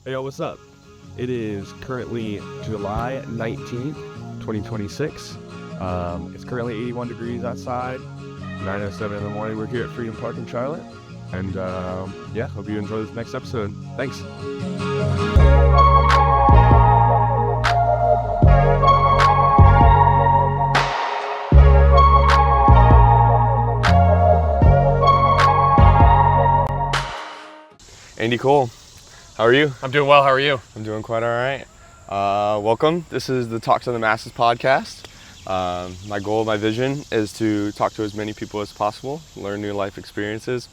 Hey, yo, what's up? It is currently July 19th, 2026. It's currently 81 degrees outside, 9:07 in the morning. We're here at Freedom Park in Charlotte. And yeah, hope you enjoy this next episode. Thanks. Andy Kohl, how are you? I'm doing well. How are you? I'm doing quite all right. Welcome. This is the Talk to the Masses podcast. My goal, my vision is to talk to as many people as possible, learn new life experiences,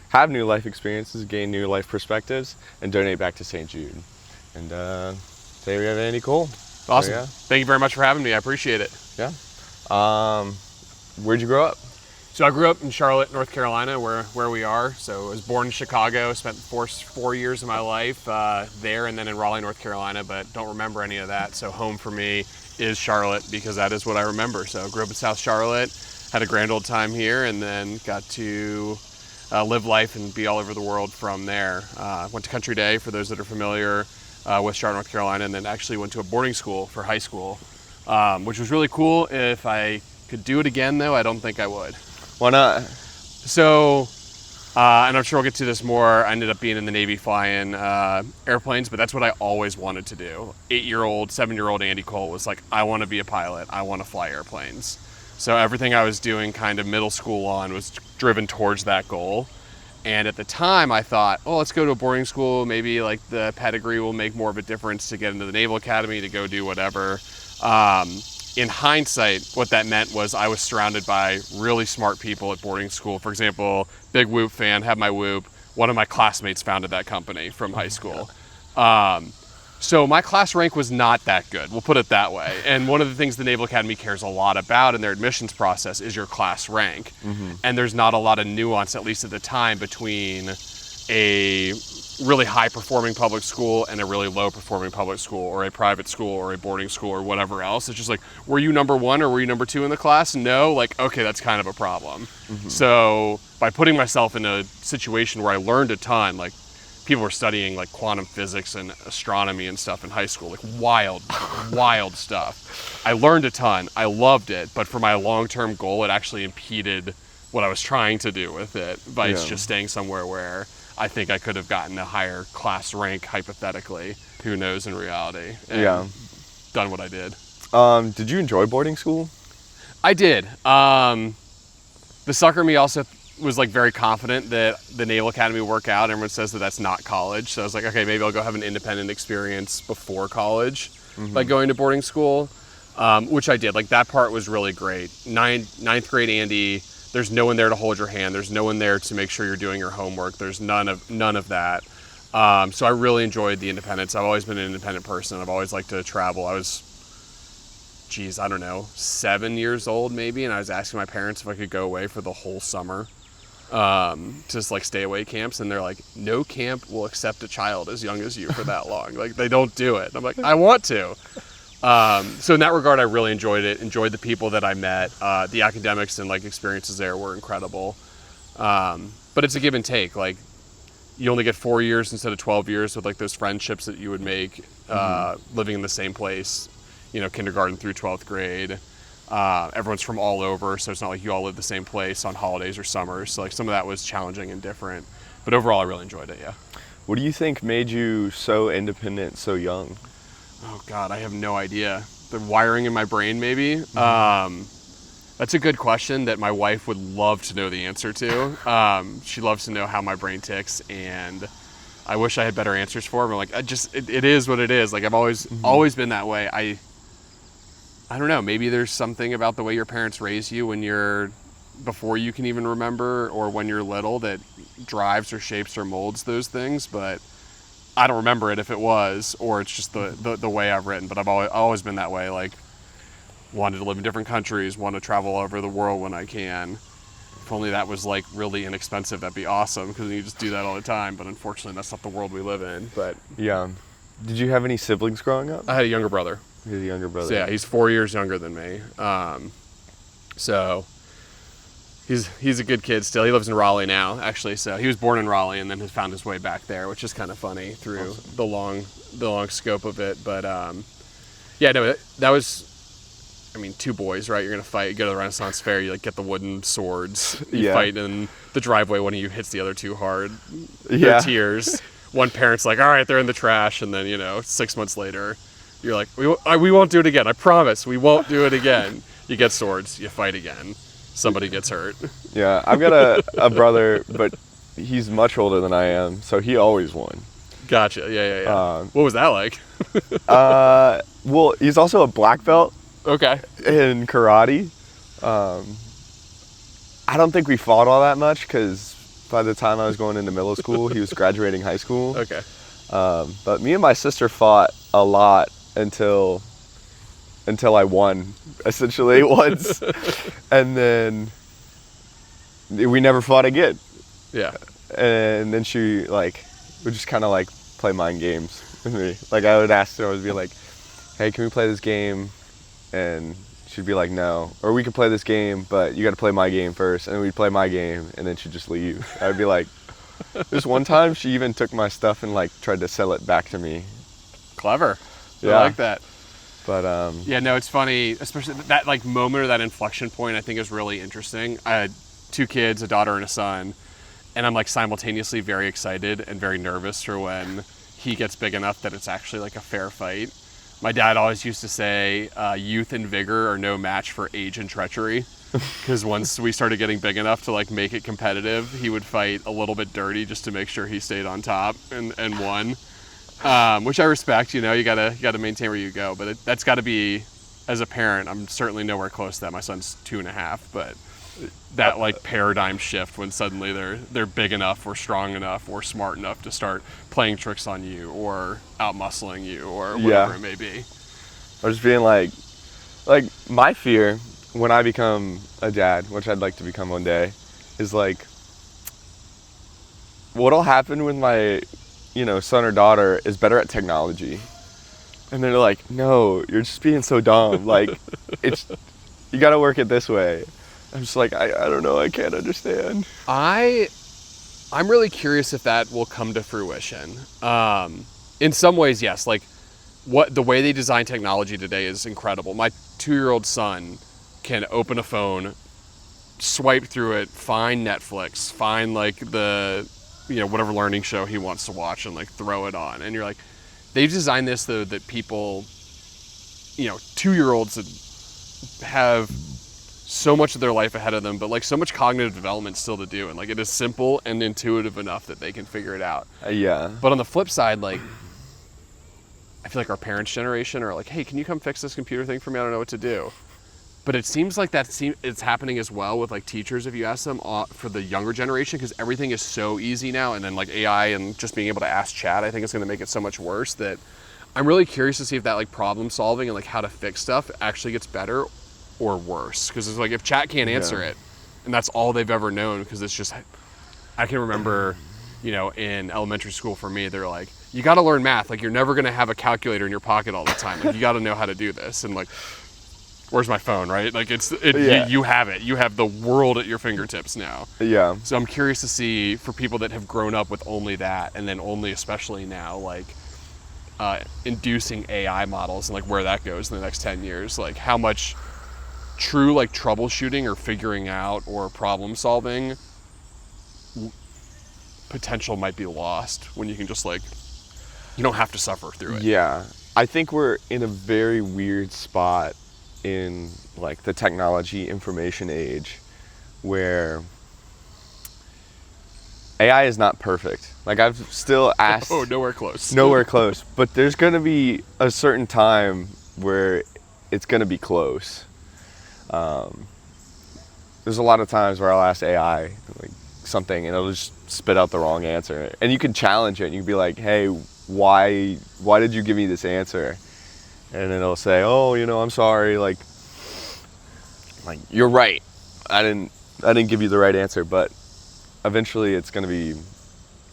have new life experiences, gain new life perspectives, and donate back to St. Jude. And today we have Andy Kohl. Awesome. So, yeah. Thank you very much for having me. I appreciate it. Yeah. Where'd you grow up? So I grew up in Charlotte, North Carolina, where we are. So I was born in Chicago, spent four years of my life there, and then in Raleigh, North Carolina, but don't remember any of that. So home for me is Charlotte because that is what I remember. So I grew up in South Charlotte, had a grand old time here, and then got to live life and be all over the world from there. Went to Country Day, for those that are familiar with Charlotte, North Carolina, and then actually went to a boarding school for high school, which was really cool. If I could do it again, though, I don't think I would. Why not? So, and I'm sure we'll get to this more, I ended up being in the Navy flying airplanes, but that's what I always wanted to do. 7-year-old Andy Kohl was like, I want to be a pilot. I want to fly airplanes. So everything I was doing kind of middle school on was driven towards that goal. And at the time I thought, oh, let's go to a boarding school. Maybe like the pedigree will make more of a difference to get into the Naval Academy, to go do whatever. In hindsight, what that meant was I was surrounded by really smart people at boarding school. For example, big Whoop fan, had my Whoop. One of my classmates founded that company from high school. So my class rank was not that good, we'll put it that way. And one of the things the Naval Academy cares a lot about in their admissions process is your class rank. Mm-hmm. And there's not a lot of nuance, at least at the time, between a really high performing public school and a really low performing public school, or a private school or a boarding school or whatever else. It's just like, were you number one or were you number two in the class? No, like, okay, that's kind of a problem. Mm-hmm. So by putting myself in a situation where I learned a ton, like people were studying like quantum physics and astronomy and stuff in high school, like wild stuff. I learned a ton, I loved it, but for my long-term goal, it actually impeded what I was trying to do with it by just staying somewhere where I think I could have gotten a higher class rank, hypothetically. Who knows in reality? And done what I did. Did you enjoy boarding school? I did. The sucker me also was like very confident that the Naval Academy would work out. Everyone says that that's not college. So I was like, okay, maybe I'll go have an independent experience before college by going to boarding school, which I did. Like that part was really great. Ninth grade Andy, there's no one there to hold your hand. There's no one there to make sure you're doing your homework. There's none of that. So I really enjoyed the independence. I've always been an independent person. I've always liked to travel. I was, 7 years old maybe, and I was asking my parents if I could go away for the whole summer, just like stay away camps, and they're like, no camp will accept a child as young as you for that long. Like they don't do it. And I'm like, I want to. So in that regard, I really enjoyed it, enjoyed the people that I met. The academics and like experiences there were incredible. But it's a give and take. Like you only get 4 years instead of 12 years with like those friendships that you would make living in the same place, kindergarten through 12th grade. Everyone's from all over, so it's not like you all live the same place on holidays or summers. So like some of that was challenging and different. But overall, I really enjoyed it, yeah. What do you think made you so independent so young? Oh God, I have no idea. The wiring in my brain, maybe. That's a good question that my wife would love to know the answer to. She loves to know how my brain ticks, and I wish I had better answers for her. But like, it is what it is. Like I've always been that way. I don't know. Maybe there's something about the way your parents raise you before you can even remember, or when you're little, that drives or shapes or molds those things. But I don't remember it if it was, or it's just the way I've written. But I've always been that way. Like, wanted to live in different countries, want to travel all over the world when I can. If only that was like really inexpensive, that'd be awesome, because you just do that all the time. But unfortunately, that's not the world we live in. But yeah. Did you have any siblings growing up? I had a younger brother. You had a younger brother. So yeah, he's 4 years younger than me. So He's a good kid still. He lives in Raleigh now, actually. So he was born in Raleigh and then has found his way back there, which is kind of funny through the long scope of it. But yeah, no, that was. I mean, two boys, right? You're gonna fight. You go to the Renaissance Fair. You like get the wooden swords. You fight in the driveway. One of you hits the other too hard. Yeah. Tears. One parent's like, "All right, they're in the trash," and then 6 months later, you're like, "We won't do it again. I promise, we won't do it again." You get swords. You fight again. Somebody gets hurt. Yeah, I've got a brother, but he's much older than I am, so he always won. Gotcha. Yeah. What was that like? Well, he's also a black belt. Okay. In karate. I don't think we fought all that much because by the time I was going into middle school, he was graduating high school. Okay. But me and my sister fought a lot until I won, essentially, once. And then we never fought again. Yeah. And then she, would just kind of, play mind games with me. I would ask her, I would be like, hey, can we play this game? And she'd be like, no. Or we could play this game, but you got to play my game first. And then we'd play my game, and then she'd just leave. I'd be like, this one time she even took my stuff and tried to sell it back to me. Clever. Yeah. I like that. But yeah, no, it's funny, especially that moment or that inflection point I think is really interesting. I had two kids, a daughter and a son, and I'm simultaneously very excited and very nervous for when he gets big enough that it's actually a fair fight. My dad always used to say, youth and vigor are no match for age and treachery. Because once we started getting big enough to make it competitive, he would fight a little bit dirty just to make sure he stayed on top and won. Which I respect, you gotta maintain where you go. But that's gotta be, as a parent, I'm certainly nowhere close to that. My son's 2.5, but that paradigm shift when suddenly they're big enough or strong enough or smart enough to start playing tricks on you or out-muscling you or whatever it may be. Or just being my fear when I become a dad, which I'd like to become one day, is what'll happen with my son or daughter is better at technology. And they're like, no, you're just being so dumb. It's, you gotta work it this way. I'm just I don't know, I can't understand. I'm really curious if that will come to fruition. In some ways, yes. The way they design technology today is incredible. My 2-year-old son can open a phone, swipe through it, find Netflix, find the whatever learning show he wants to watch and throw it on. And you're they've designed this though that people, 2-year-olds have so much of their life ahead of them, but so much cognitive development still to do, and it is simple and intuitive enough that they can figure it out. Yeah. But on the flip side, I feel our parents' generation are hey, can you come fix this computer thing for me? I don't know what to do. But it seems it's happening as well with teachers if you ask them for the younger generation, because everything is so easy now, and then AI and just being able to ask chat, I think it's going to make it so much worse that I'm really curious to see if that problem solving and how to fix stuff actually gets better or worse. Because it's if chat can't answer it, and that's all they've ever known, because it's just, I can remember, in elementary school for me, they're you got to learn math. You're never going to have a calculator in your pocket all the time. You got to know how to do this. And where's my phone, right? You have it. You have the world at your fingertips now. Yeah. So I'm curious to see, for people that have grown up with only that, and then only especially now, inducing AI models and where that goes in the next 10 years. How much true troubleshooting or figuring out or problem solving potential might be lost when you can just you don't have to suffer through it. Yeah. I think we're in a very weird spot in the technology information age where AI is not perfect. I've still asked. Oh, nowhere close. Nowhere close. But there's going to be a certain time where it's going to be close. There's a lot of times where I'll ask AI something and it'll just spit out the wrong answer. And you can challenge it and you can be like, hey, why did you give me this answer? And then it'll say, oh, I'm sorry. You're right. I didn't give you the right answer, but eventually it's going to be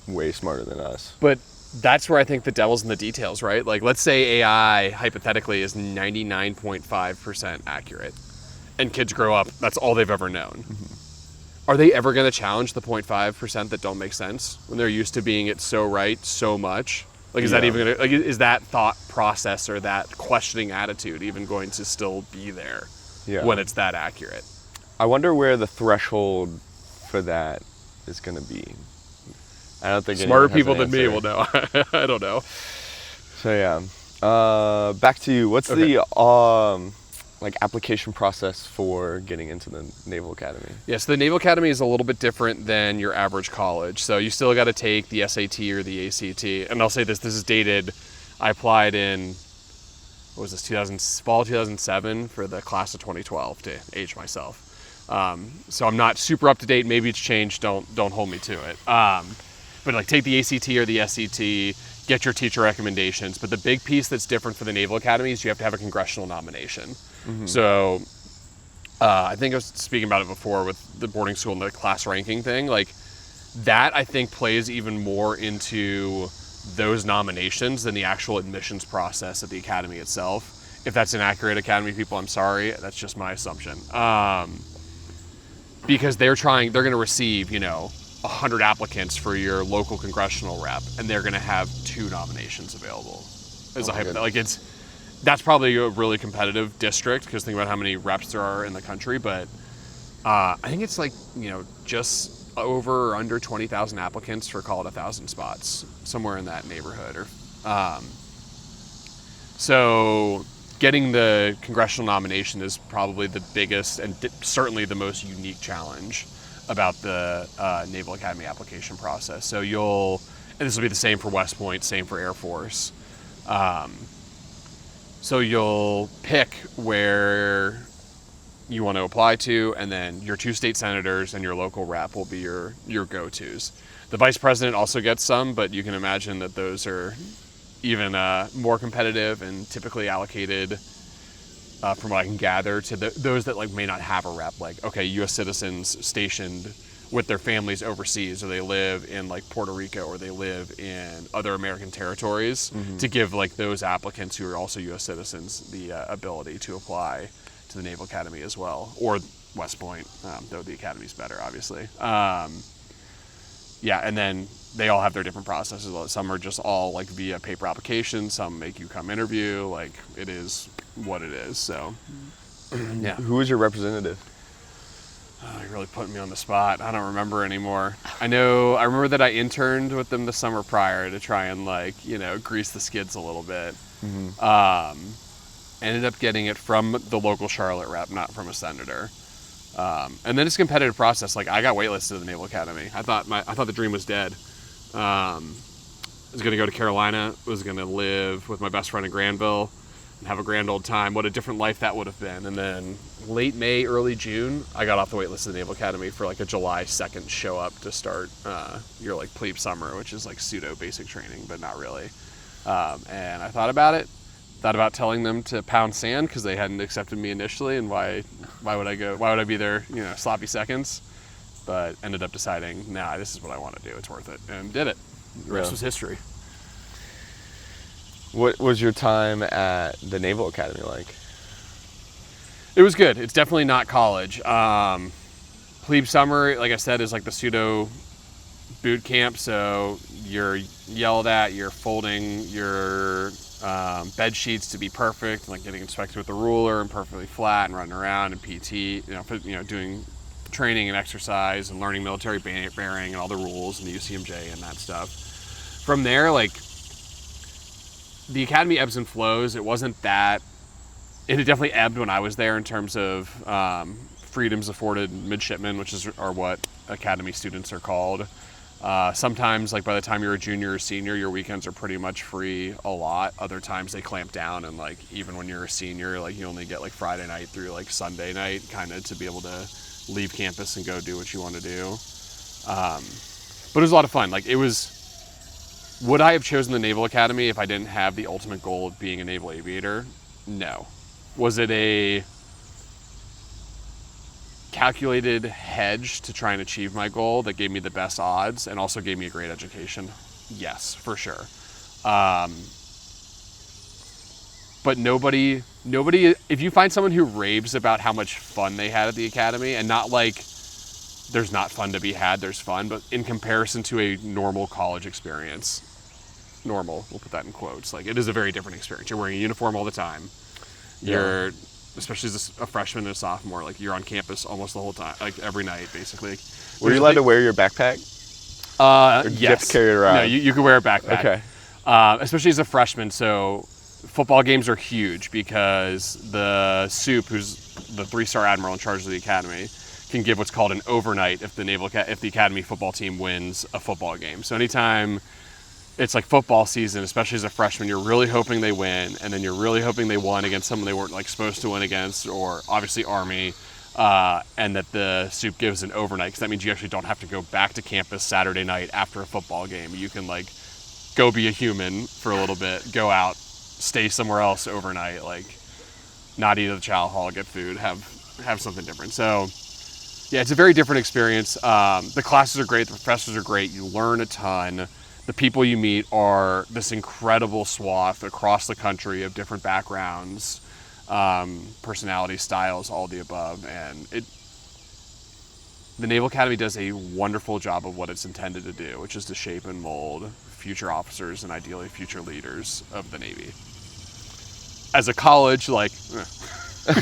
way smarter than us. But that's where I think the devil's in the details, right? Let's say AI hypothetically is 99.5% accurate, and kids grow up, that's all they've ever known. Mm-hmm. are they ever going to challenge the 0.5% that don't make sense when they're used to being it so right so much? Like, is that even going to, like, is that thought process or that questioning attitude even going to still be there when it's that accurate? I wonder where the threshold for that is going to be. I don't think smarter people than me will know. I don't know. So yeah, back to you. What's the like application process for getting into the Naval Academy? Yes, the Naval Academy is a little bit different than your average college. So you still got to take the SAT or the ACT. And I'll say this is dated. I applied in, what was this, fall 2007 for the class of 2012 to age myself. So I'm not super up to date. Maybe it's changed. Don't hold me to it. But like take the ACT or the SAT, get your teacher recommendations. But the big piece that's different for the Naval Academy is you have to have a congressional nomination. Mm-hmm. So I think I was speaking about it before with the boarding school and the class ranking thing. Like that, I think, plays even more into those nominations than the actual admissions process at the academy itself. If that's inaccurate, academy people, I'm sorry. That's just my assumption. Because they're going to receive, 100 applicants for your local congressional rep, and they're going to have 2 nominations available. That's probably a really competitive district because think about how many reps there are in the country. But I think it's just over or under 20,000 applicants for call it 1,000 spots, somewhere in that neighborhood. So getting the congressional nomination is probably the biggest and certainly the most unique challenge about the Naval Academy application process. So and this will be the same for West Point, same for Air Force. So you'll pick where you want to apply to, and then your 2 state senators and your local rep will be your go-tos. The vice president also gets some, but you can imagine that those are even more competitive and typically allocated, from what I can gather, to those that may not have a rep. Like, okay, U.S. citizens stationed with their families overseas, or they live in Puerto Rico, or they live in other American territories, to give those applicants who are also U.S. citizens the ability to apply to the Naval Academy as well, or West Point, though the Academy's better, obviously. And then they all have their different processes. Some are just all via paper application. Some make you come interview. It is what it is. So, yeah. Who was your representative? You're really putting me on the spot. I don't remember anymore. I remember that I interned with them the summer prior to try and grease the skids a little bit. Mm-hmm. Ended up getting it from the local Charlotte rep, not from a senator. And then it's a competitive process. I got waitlisted to the Naval Academy. I thought the dream was dead. I was going to go to Carolina. Was going to live with my best friend in Granville and have a grand old time. What a different life that would have been. And then late May, early June, I got off the waitlist of the Naval Academy for a July 2nd show up to start your plebe summer, which is pseudo basic training, but not really. And I thought about telling them to pound sand because they hadn't accepted me initially, and why would I go? Why would I be there? Sloppy seconds. But ended up deciding, nah, this is what I want to do. It's worth it, and did it. The rest was history. What was your time at the Naval Academy like? It was good. It's definitely not college. Plebe summer, like I said, is the pseudo boot camp. So you're yelled at. You're folding your bed sheets to be perfect, getting inspected with the ruler and perfectly flat, and running around and PT, doing training and exercise and learning military bearing and all the rules and the UCMJ and that stuff. From there, the academy ebbs and flows. It wasn't that. It had definitely ebbed when I was there in terms of freedoms afforded midshipmen, which are what academy students are called. Sometimes, by the time you're a junior or senior, your weekends are pretty much free a lot. Other times they clamp down, and even when you're a senior, you only get Friday night through Sunday night, kind of to be able to leave campus and go do what you want to do. But it was a lot of fun. Would I have chosen the Naval Academy if I didn't have the ultimate goal of being a naval aviator? No. Was it a calculated hedge to try and achieve my goal that gave me the best odds and also gave me a great education? Yes, for sure. But nobody, if you find someone who raves about how much fun they had at the academy, and not there's not fun to be had. There's fun, but in comparison to a normal college experience, normal, we'll put that in quotes, like it is a very different experience. You're wearing a uniform all the time. You're, especially as a freshman and a sophomore, like you're on campus almost the whole time, like every night, basically. Were you allowed to wear your backpack? Or did you have to carry it around? No, you can wear a backpack. Okay. Especially as a freshman, so football games are huge because the SOOP, who's the 3-star admiral in charge of the academy, can give what's called an overnight if the academy football team wins a football game. So anytime it's like football season, especially as a freshman, you're really hoping they win, and then you're really hoping they won against someone they weren't like supposed to win against, or obviously Army, and that the SOOP gives an overnight, because that means you actually don't have to go back to campus Saturday night after a football game. You can like go be a human for a little bit, go out, stay somewhere else overnight, like not eat at the chow hall, get food, have something different. So yeah, it's a very different experience. The classes are great, the professors are great, you learn a ton. The people you meet are this incredible swath across the country of different backgrounds, personality, styles, all the above. And the Naval Academy does a wonderful job of what it's intended to do, which is to shape and mold future officers and ideally future leaders of the Navy. As a college, like,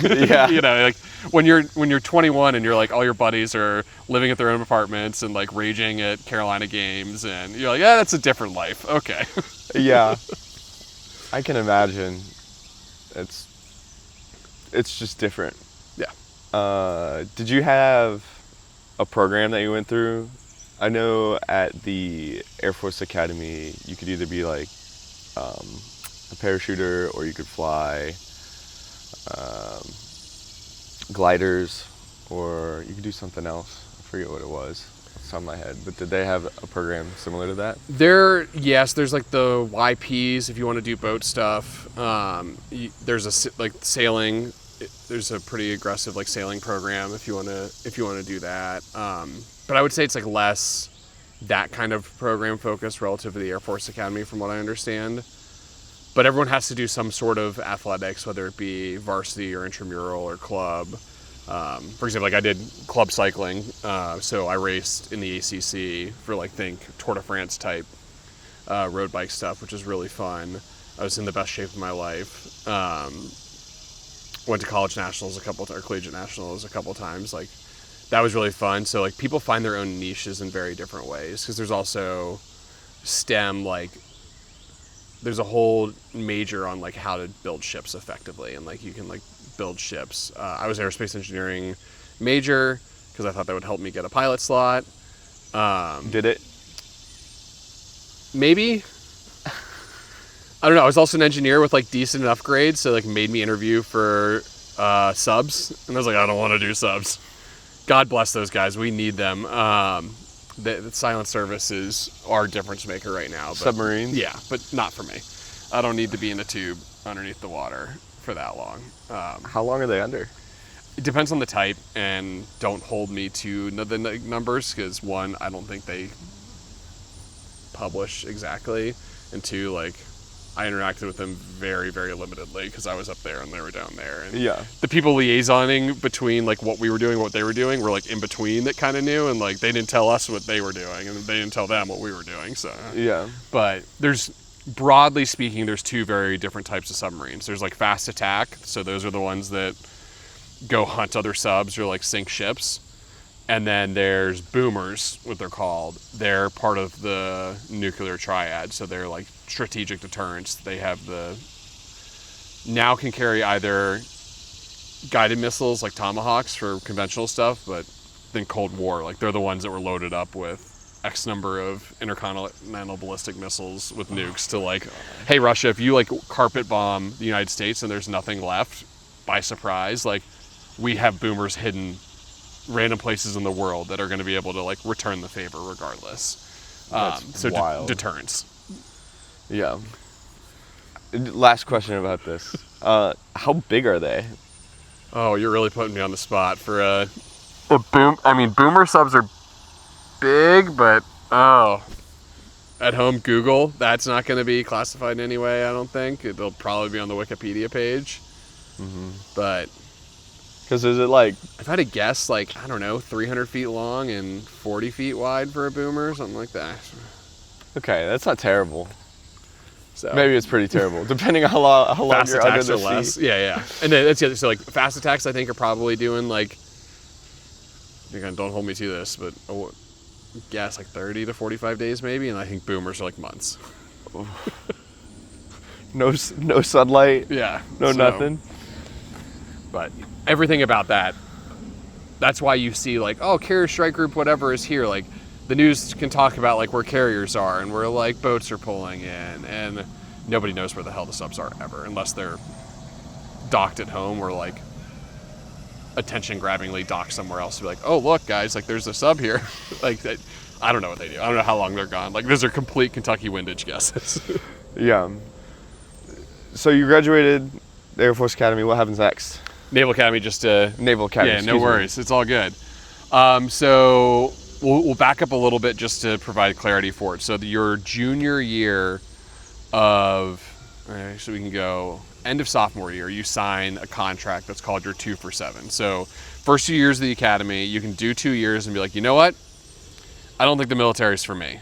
Yeah. you know, like when you're 21 and you're like all your buddies are living at their own apartments and like raging at Carolina games, and you're like, yeah, that's a different life. Okay. Yeah. I can imagine. It's just different. Yeah. Did you have a program that you went through? I know at the Air Force Academy, you could either be like a parachuter, or you could fly gliders, or you could do something else. I forget what it was. It's on my head. But did they have a program similar to that? Yes, there's like the YPs if you want to do boat stuff. There's like sailing. There's a pretty aggressive like sailing program if you want to do that. But I would say it's like less that kind of program focus relative to the Air Force Academy, from what I understand. But everyone has to do some sort of athletics, whether it be varsity or intramural or club. For example, like I did club cycling, so I raced in the ACC for like Tour de France type road bike stuff, which is really fun. I was in the best shape of my life. Went to college nationals or collegiate nationals a couple times. Like that was really fun. So like people find their own niches in very different ways, because there's also STEM, like there's a whole major on like how to build ships effectively, and like you can like build ships. I was aerospace engineering major because I thought that would help me get a pilot slot. Did it? Maybe. I don't know. I was also an engineer with like decent enough grades, so like made me interview for subs, and I was like, I don't want to do subs. God bless those guys. We need them. The silent service is our difference maker right now. But, Submarines? Yeah, but not for me. I don't need to be in a tube underneath the water for that long. How long are they under? It depends on the type, and don't hold me to the numbers, because one, I don't think they publish exactly, and two, like I interacted with them very, very limitedly because I was up there and they were down there. And Yeah. the people liaisoning between like what we were doing and what they were doing were like in between that kind of knew, and like they didn't tell us what they were doing and they didn't tell them what we were doing. So Yeah. But broadly speaking, there's two very different types of submarines. There's like fast attack, so those are the ones that go hunt other subs or like sink ships. And then there's boomers, what they're called. They're part of the nuclear triad, so they're like strategic deterrence. They have now can carry either guided missiles like Tomahawks for conventional stuff, but then Cold War, like they're the ones that were loaded up with X number of intercontinental ballistic missiles with nukes to like, hey Russia, if you like carpet bomb the United States and there's nothing left by surprise, like we have boomers hidden random places in the world that are going to be able to like return the favor regardless. That's so wild. Deterrence. Yeah. Last question about this. How big are they? Oh, you're really putting me on the spot for a boom. I mean, boomer subs are big, but at home Google, that's not going to be classified in any way. I don't think it'll probably be on the Wikipedia page. Mm-hmm. But Because is it like... If I had to guess, like, I don't know, 300 feet long and 40 feet wide for a boomer, something like that. Okay, that's not terrible. So Maybe it's pretty terrible, depending on how long fast you're under attacks the are sea. less. Yeah. And then that's the other. So like fast attacks, I think are probably doing like. Again, don't hold me to this, but guess like 30 to 45 days maybe, and I think boomers are like months. No sunlight. Yeah. No nothing. But everything about that. That's why you see like, oh, carrier strike group, whatever is here. Like the news can talk about like where carriers are and where like boats are pulling in, and nobody knows where the hell the subs are ever, unless they're docked at home or like attention-grabbingly docked somewhere else to be like, oh look guys, like there's a sub here. Like I don't know what they do. I don't know how long they're gone. Like those are complete Kentucky windage guesses. Yeah. So you graduated the Air Force Academy. What happens next? Naval Academy, just Naval Academy. Yeah, no worries. It's all good. So we'll back up a little bit just to provide clarity for it. So your junior year of, so we can go end of sophomore year, you sign a contract that's called your 2 for 7. So first 2 years of the academy, you can do 2 years and be like, you know what? I don't think the military is for me.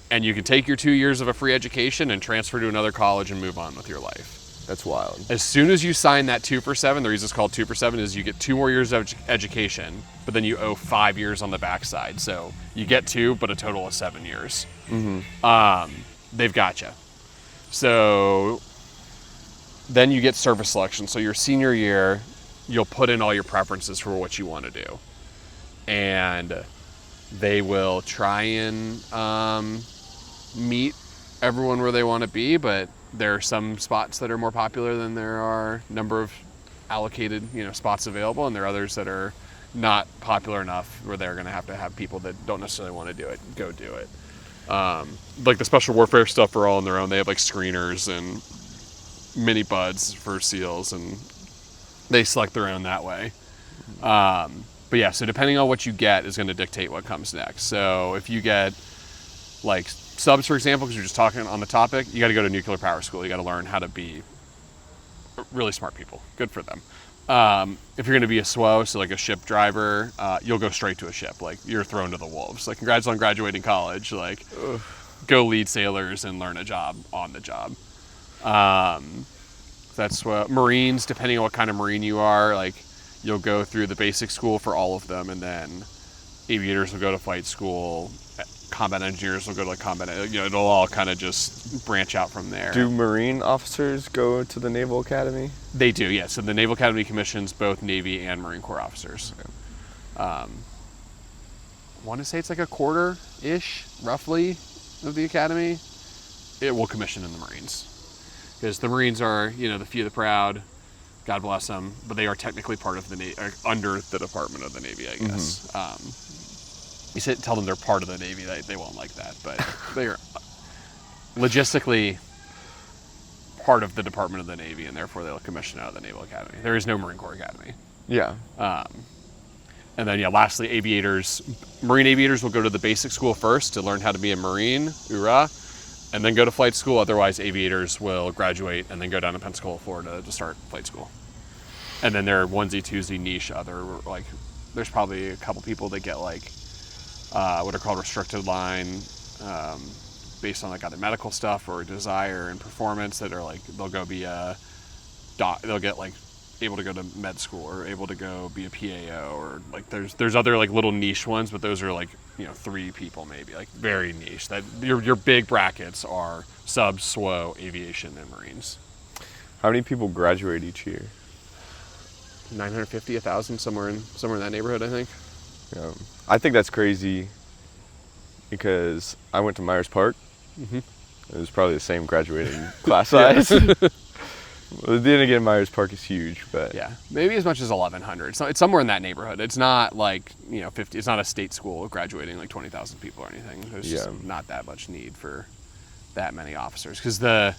And you can take your 2 years of a free education and transfer to another college and move on with your life. That's wild. As soon as you sign that 2 for 7, the reason it's called 2 for 7 is you get 2 more years of education, but then you owe 5 years on the backside. So you get 2, but a total of 7 years. Mm-hmm. They've got you. So then you get service selection. So your senior year, you'll put in all your preferences for what you want to do. And they will try and meet everyone where they want to be, but there are some spots that are more popular than there are number of allocated, spots available, and there are others that are not popular enough where they're going to have people that don't necessarily want to do it go do it. Like the special warfare stuff are all on their own. They have like screeners and mini buds for SEALs, and they select their own that way. But yeah, so depending on what you get is going to dictate what comes next. So if you get like subs, for example, because you're just talking on the topic, you got to go to nuclear power school. You got to learn how to be really smart people. Good for them. If you're going to be a SWO, so like a ship driver, you'll go straight to a ship. Like you're thrown to the wolves. Like congrats on graduating college. Like go lead sailors and learn a job on the job. That's what Marines, depending on what kind of Marine you are, like you'll go through the basic school for all of them, and then aviators will go to flight school. Combat engineers will go to like combat. It'll all kind of just branch out from there. Do Marine officers go to the Naval Academy? They do, yeah. So the Naval Academy commissions both Navy and Marine Corps officers. Okay. I want to say it's like a quarter-ish, roughly, of the academy. It will commission in the Marines. Because the Marines are, the few, the proud, God bless them, but they are technically part of the Navy, under the Department of the Navy, I guess. Mm-hmm. You tell them they're part of the Navy, they won't like that, but they are logistically part of the Department of the Navy, and therefore they'll commission out of the Naval Academy. There is no Marine Corps Academy. Yeah. And then, lastly, Marine aviators will go to the basic school first to learn how to be a Marine, hoorah, and then go to flight school. Otherwise, aviators will graduate and then go down to Pensacola, Florida to start flight school. And then there are onesie, twosie, niche, there's probably a couple people that get what are called restricted line, based on either medical stuff or desire and performance that are they'll go be they'll get able to go to med school or able to go be a PAO, or there's other little niche ones, but those are 3 people maybe, very niche. That your big brackets are subs, SWO, aviation, and Marines. How many people graduate each year? 950, 1,000, somewhere in that neighborhood, I think. Yeah. I think that's crazy because I went to Myers Park. Mm-hmm. It was probably the same graduating class size. Well, then again, Myers Park is huge, but yeah, maybe as much as 1,100. It's somewhere in that neighborhood. It's not 50. It's not a state school graduating 20,000 people or anything. There's just not that much need for that many officers, because the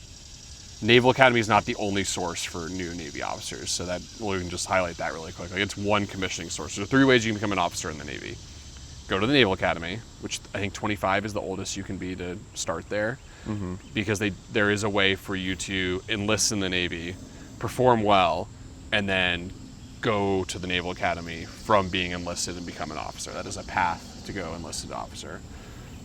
Naval Academy is not the only source for new Navy officers. So that we can just highlight that really quick. It's one commissioning source. There are 3 ways you can become an officer in the Navy. Go to the Naval Academy, which I think 25 is the oldest you can be to start there. Mm-hmm. Because there is a way for you to enlist in the Navy, perform well, and then go to the Naval Academy from being enlisted and become an officer. That is a path to go enlisted officer.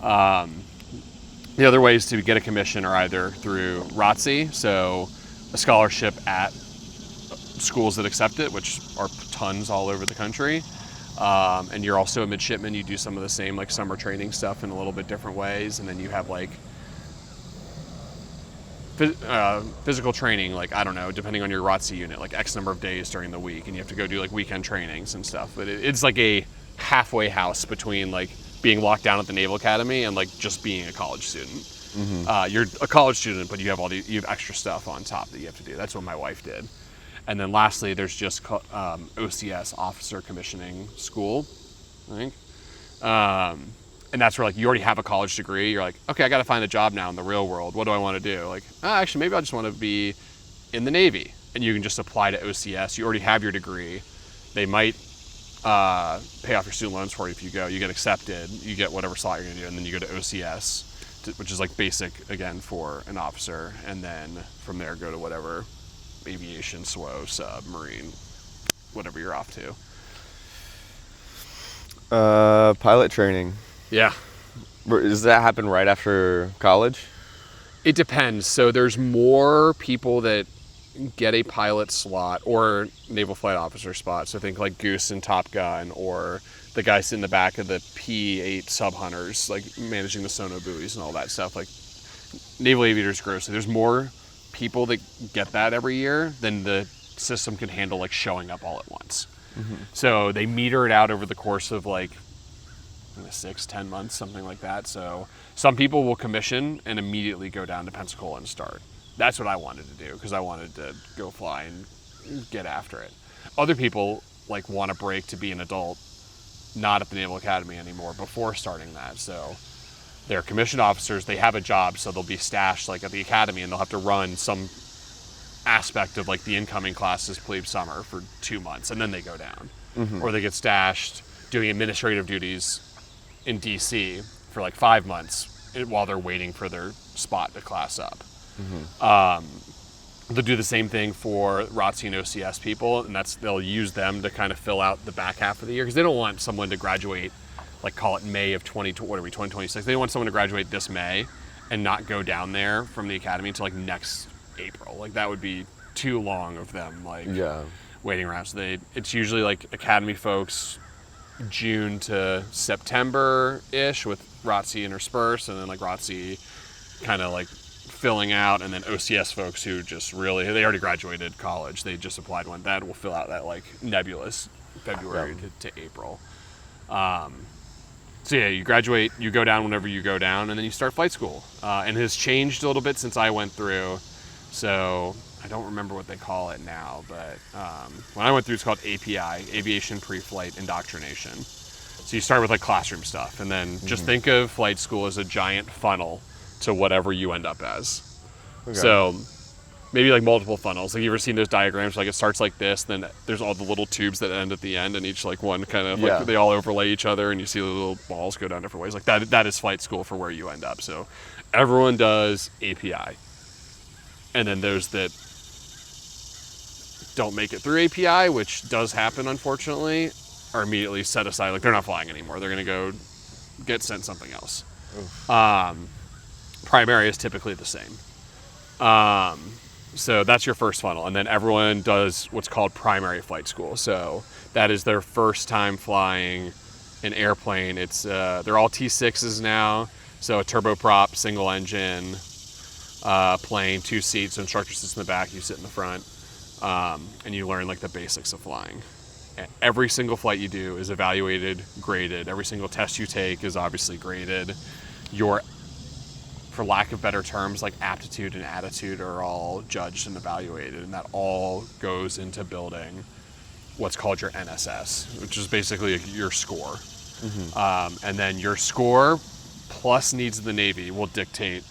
The other ways to get a commission are either through ROTC, so a scholarship at schools that accept it, which are tons all over the country. And you're also a midshipman. You do some of the same like summer training stuff in a little bit different ways. And then you have like physical training, like, I don't know, depending on your ROTC unit, like X number of days during the week. And you have to go do like weekend trainings and stuff. But it's like a halfway house between like being locked down at the Naval Academy and like just being a college student. You're a college student, but you have extra stuff on top that you have to do. That's what my wife did. And then lastly, there's just OCS, Officer Commissioning School, I think. And that's where like you already have a college degree. You're like, okay, I got to find a job now in the real world. What do I want to do? Like, actually, maybe I just want to be in the Navy. And you can just apply to OCS. You already have your degree. They might pay off your student loans for you if you go. You get accepted. You get whatever slot you're going to do. And then you go to OCS, which is like basic, again, for an officer. And then from there, go to whatever aviation, SWO, sub, marine, whatever you're off to. Pilot training. Yeah. Does that happen right after college? It depends. So there's more people that get a pilot slot or naval flight officer spot. So think like Goose in Top Gun, or the guy sitting in the back of the P-8 sub hunters, like managing the sono buoys and all that stuff. Like naval aviators grow. So there's more people that get that every year than the system can handle like showing up all at once. So they meter it out over the course of like 6-10 months, something like that. So some people will commission and immediately go down to Pensacola and start. That's what I wanted to do, because I wanted to go fly and get after it. Other people like want a break to be an adult, not at the Naval Academy anymore, before starting that. So they're commissioned officers, they have a job, so they'll be stashed like at the academy, and they'll have to run some aspect of like the incoming classes plebe summer for 2 months, and then they go down. Or they get stashed doing administrative duties in DC for like 5 months while they're waiting for their spot to class up. They'll do the same thing for ROTC and OCS people, and they'll use them to kind of fill out the back half of the year, because they don't want someone to graduate, like call it May of 2026. They don't want someone to graduate this May and not go down there from the academy until like next April. Like that would be too long of them like waiting around. So it's usually like academy folks June to September-ish with ROTC interspersed, and then like ROTC kind of like filling out, and then OCS folks who just really, they already graduated college, they just applied one, that will fill out that like nebulous February to April. So yeah, you graduate, you go down whenever you go down, and then you start flight school. And it has changed a little bit since I went through, so I don't remember what they call it now, but when I went through, it's called API, Aviation Pre-Flight Indoctrination. So you start with like classroom stuff, and then just think of flight school as a giant funnel to whatever you end up as. So maybe like multiple funnels. Like, you ever seen those diagrams? Like, it starts like this, then there's all the little tubes that end at the end, and each like one kind of like they all overlay each other, and you see the little balls go down different ways. Like that is flight school for where you end up. So everyone does API, and then those that don't make it through API, which does happen unfortunately, are immediately set aside. Like, they're not flying anymore. They're going to go get sent something else. Primary is typically the same. So that's your first funnel, and then everyone does what's called primary flight school. So that is their first time flying an airplane. It's they're all T6s now, so a turboprop, single engine plane, 2 seats. So instructor sits in the back, you sit in the front, and you learn like the basics of flying. Every single flight you do is evaluated, graded. Every single test you take is obviously graded. Your, for lack of better terms, like aptitude and attitude are all judged and evaluated, and that all goes into building what's called your NSS, which is basically your score. And then your score plus needs of the Navy will dictate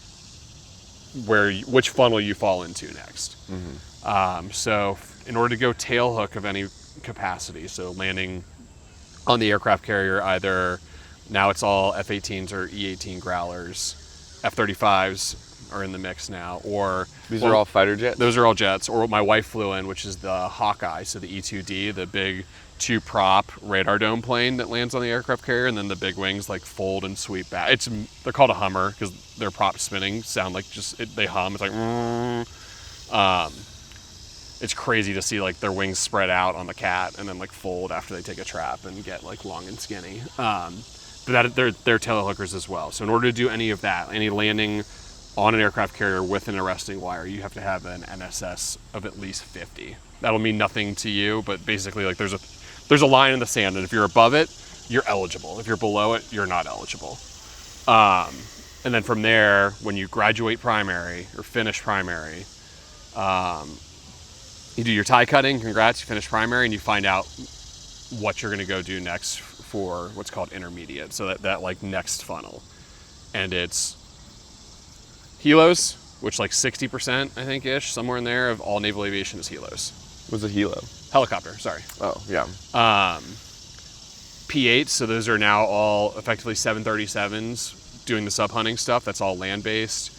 which funnel you fall into next. So in order to go tail hook of any capacity, so landing on the aircraft carrier, either now it's all F-18s or E-18 Growlers, F-35s are in the mix now, or These are all fighter jets? Those are all jets. Or what my wife flew in, which is the Hawkeye, so the E-2D, the big 2-prop radar dome plane that lands on the aircraft carrier, and then the big wings like fold and sweep back. They're called a Hummer because their prop spinning sound like they hum. It's like it's crazy to see like their wings spread out on the cat and then like fold after they take a trap and get like long and skinny. But they're tail hookers as well. So in order to do any of that, any landing on an aircraft carrier with an arresting wire, you have to have an NSS of at least 50. That'll mean nothing to you, but basically like there's a line in the sand, and if you're above it, you're eligible. If you're below it, you're not eligible. And then from there, when you graduate primary or finish primary, you do your tie cutting. Congrats, you finish primary, and you find out what you're going to go do next for what's called intermediate. So that like next funnel, and it's helos, which like 60%, I think ish, somewhere in there of all naval aviation is helos. What's a helo? Helicopter, sorry. Oh, yeah. P8s, so those are now all effectively 737s doing the sub-hunting stuff. That's all land-based.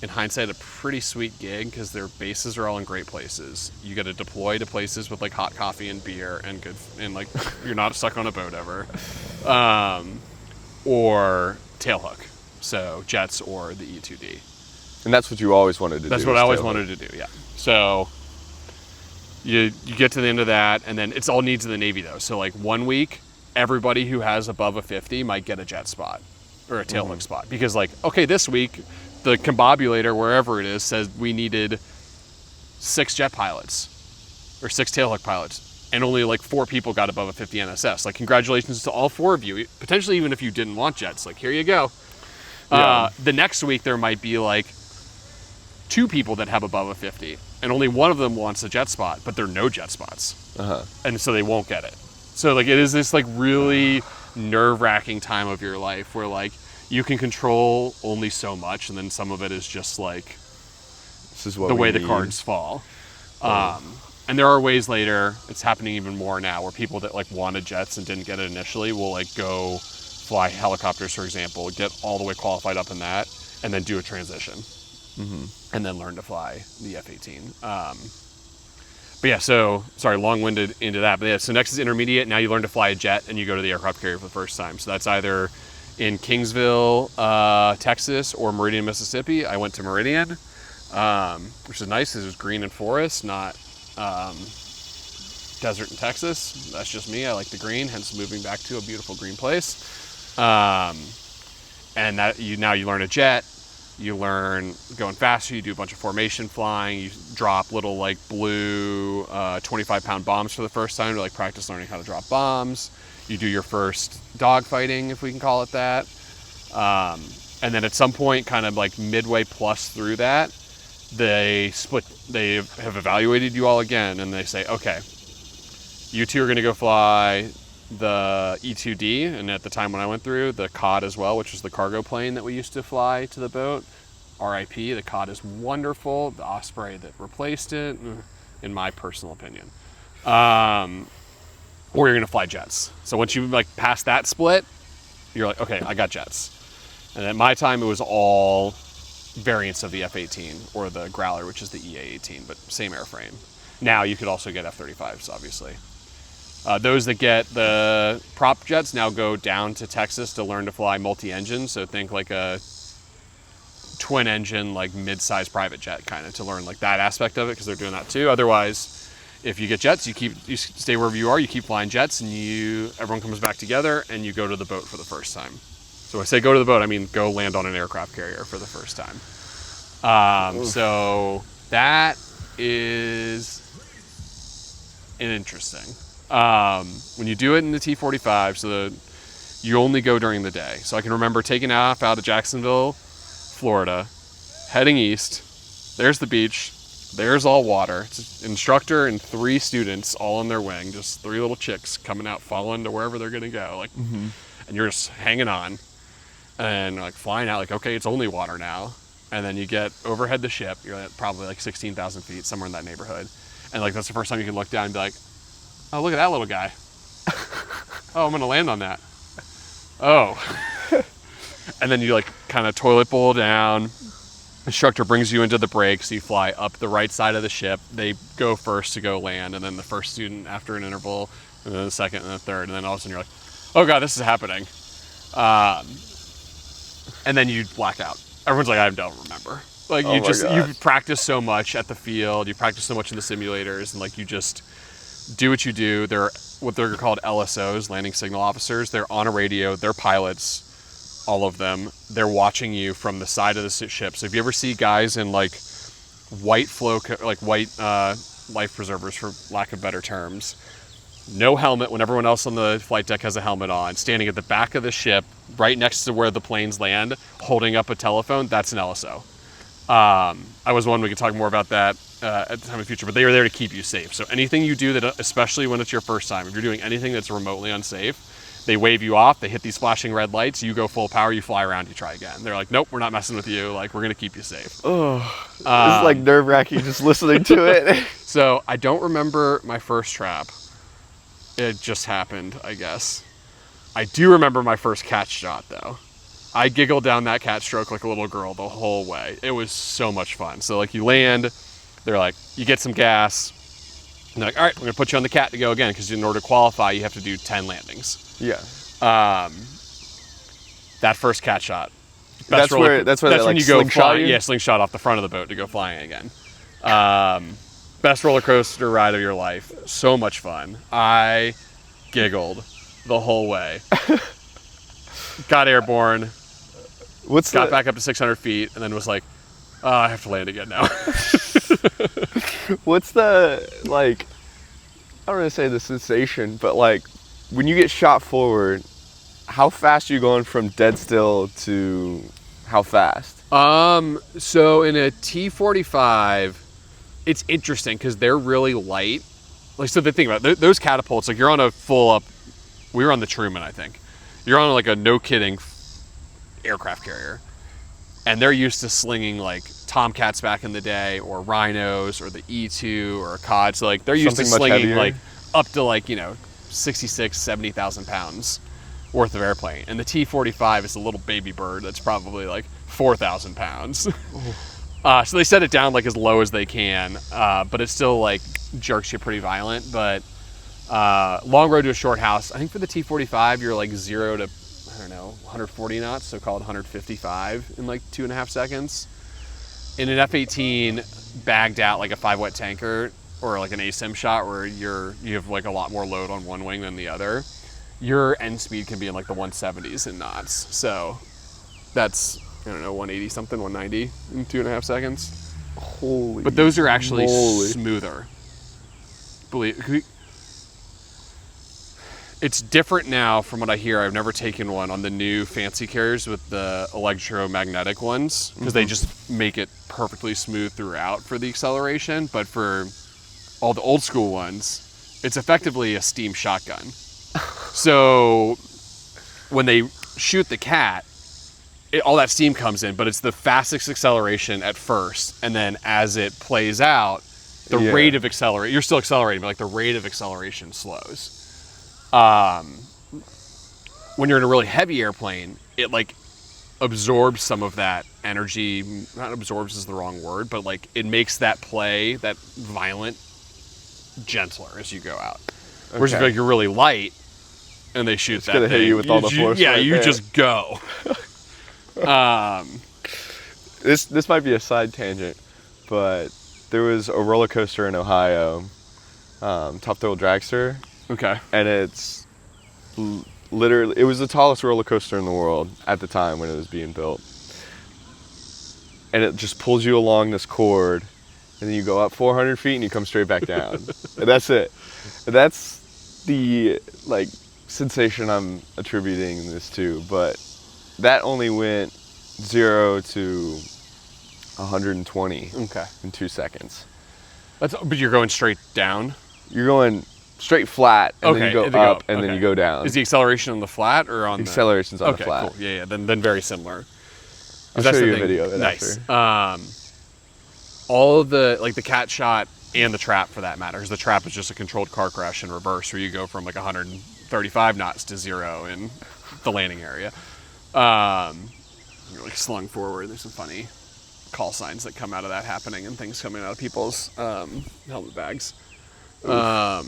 In hindsight, a pretty sweet gig because their bases are all in great places. You get to deploy to places with like hot coffee and beer and good, and like you're not stuck on a boat ever. Or tailhook, so jets or the E-2D. And that's what you always wanted to do. That's what I always wanted to do, yeah. So you get to the end of that, and then it's all needs of the Navy, though. So, like, 1 week, everybody who has above a 50 might get a jet spot or a tailhook spot. Because, like, okay, this week, the combobulator, wherever it is, says we needed 6 jet pilots or 6 tailhook pilots, and only, like, 4 people got above a 50 NSS. Like, congratulations to all 4 of you. Potentially even if you didn't want jets. Like, here you go. Yeah. The next week, there might be, like, 2 people that have above a 50, and only one of them wants a jet spot, but there are no jet spots. And so they won't get it. So like it is this like really nerve-wracking time of your life where like you can control only so much, and then some of it is just like this is what the way need. the cards fall. And there are ways later, it's happening even more now, where people that like wanted jets and didn't get it initially will like go fly helicopters, for example, get all the way qualified up in that, and then do a transition. And then learn to fly the F-18. But yeah, so, sorry, long-winded into that. But yeah, so next is intermediate. Now you learn to fly a jet, and you go to the aircraft carrier for the first time. So that's either in Kingsville, Texas, or Meridian, Mississippi. I went to Meridian, which is nice because it was green and forest, not desert in Texas. That's just me. I like the green, hence moving back to a beautiful green place. And that now you learn a jet. You learn going faster, you do a bunch of formation flying, you drop little like blue 25-pound bombs for the first time to like practice learning how to drop bombs. You do your first dogfighting, if we can call it that. And then at some point, kind of like midway plus through that, they have evaluated you all again, and they say, okay, you two are going to go fly the E-2D, and at the time when I went through, the COD as well, which was the cargo plane that we used to fly to the boat. RIP, the COD is wonderful. The Osprey that replaced it, in my personal opinion. Or you're going to fly jets. So once you like pass that split, you're like, okay, I got jets. And at my time, it was all variants of the F-18 or the Growler, which is the EA-18, but same airframe. Now you could also get F-35s, obviously. Those that get the prop jets now go down to Texas to learn to fly multi-engine. So think like a twin engine, like mid-sized private jet kind of, to learn like that aspect of it, because they're doing that too. Otherwise, if you get jets, you stay wherever you are, you keep flying jets, and everyone comes back together and you go to the boat for the first time. So when I say go to the boat, I mean go land on an aircraft carrier for the first time. So that is interesting. When you do it in the T-45, so you only go during the day. So I can remember taking off out of Jacksonville, Florida, heading east. There's the beach. There's all water. It's an instructor and 3 students all on their wing, just 3 little chicks coming out, following to wherever they're going to go. Like, and you're just hanging on and like flying out like, okay, it's only water now. And then you get overhead the ship. You're at probably like 16,000 feet, somewhere in that neighborhood. And like, that's the first time you can look down and be like, oh, look at that little guy. Oh, I'm going to land on that. Oh. And then you like kind of toilet bowl down, Instructor brings you into the brakes. You fly up the right side of the ship. They go first to go land, and then the first student after an interval, and then the second and the third, and then all of a sudden you're like, oh god, this is happening. And then you black out. Everyone's like, I don't remember. Like Oh my gosh. you've practiced so much at the field, you practice so much in the simulators, and like you just do what you do. They're what they're called LSOs, landing signal officers. They're on a radio. They're pilots, all of them. They're watching you from the side of the ship. So if you ever see guys in like white life preservers, for lack of better terms, no helmet when everyone else on the flight deck has a helmet on, standing at the back of the ship, right next to where the planes land, holding up a telephone, that's an LSO. I was one, we could talk more about that at the time of the future, but they are there to keep you safe. So anything you do, that, especially when it's your first time, if you're doing anything that's remotely unsafe, they wave you off, they hit these flashing red lights, you go full power, you fly around, you try again. They're like, nope, we're not messing with you, like, we're going to keep you safe. Oh, it's like nerve-wracking just listening to it. So I don't remember my first trap. It just happened, I guess. I do remember my first catch shot, though. I giggled down that cat stroke like a little girl the whole way. It was so much fun. So, like, you land, they're like, you get some gas, and they're like, all right, we're going to put you on the cat to go again, because in order to qualify, you have to do 10 landings. Yeah. That first cat shot. That's where they, when like, you go slingshot flying. you? Yeah, slingshot off the front of the boat to go flying again. Best roller coaster ride of your life. So much fun. I giggled the whole way. Got airborne. Got back up to 600 feet, and then was like, oh, I have to land again now. What's the, like, I don't want to say the sensation, but like when you get shot forward, how fast are you going from dead still to how fast? So in a T-45, it's interesting because they're really light. Like, so the thing about it, those catapults, like, you're on a full up, we were on the Truman, I think. You're on like a no kidding aircraft carrier, and they're used to slinging like Tomcats back in the day, or Rhinos, or the E2, or a COD. So like they're used to slinging like up to like 66, 70,000 pounds worth of airplane, and the T-45 is a little baby bird that's probably like 4,000 pounds. So they set it down like as low as they can, but it still like jerks you pretty violent. But long road to a short house. I think for the T-45, you're like 0 to, I don't know, 140 knots, so called 155 in like 2.5 seconds. In an F-18 bagged out like a 5-wet tanker, or like an ASIM shot where you have like a lot more load on one wing than the other, your end speed can be in like the 170s in knots. So that's, I don't know, 180 something, 190 in 2.5 seconds. Holy. But those are actually moly. smoother. It's different now from what I hear. I've never taken one on the new fancy carriers with the electromagnetic ones, because they just make it perfectly smooth throughout for the acceleration. But for all the old school ones, it's effectively a steam shotgun. So when they shoot the cat, all that steam comes in, but it's the fastest acceleration at first, and then as it plays out, the rate of acceleration, you're still accelerating, but like the rate of acceleration slows. When you're in a really heavy airplane, it like absorbs some of that energy. Not absorbs is the wrong word, but like it makes that play, that violent, gentler as you go out. Okay. Whereas if like you're really light and they shoot, it's gonna hit you with all the force. Yeah, you just go. This might be a side tangent, but there was a roller coaster in Ohio, Top Thrill Dragster. Okay. And it's literally, it was the tallest roller coaster in the world at the time when it was being built. And it just pulls you along this cord, and then you go up 400 feet and you come straight back down. And that's it. And that's the like sensation I'm attributing this to, but that only went 0 to 120 in 2 seconds. But you're going straight down? You're going straight flat, and then you go up, and then you go down. Is the acceleration on the flat or on the... Acceleration's on the flat. Cool. Yeah, then very similar. I'll show you a video of it after. All of the, like the cat shot and the trap for that matter, because the trap is just a controlled car crash in reverse where you go from like 135 knots to 0 in the landing area. You're like slung forward. There's some funny call signs that come out of that happening and things coming out of people's helmet bags. But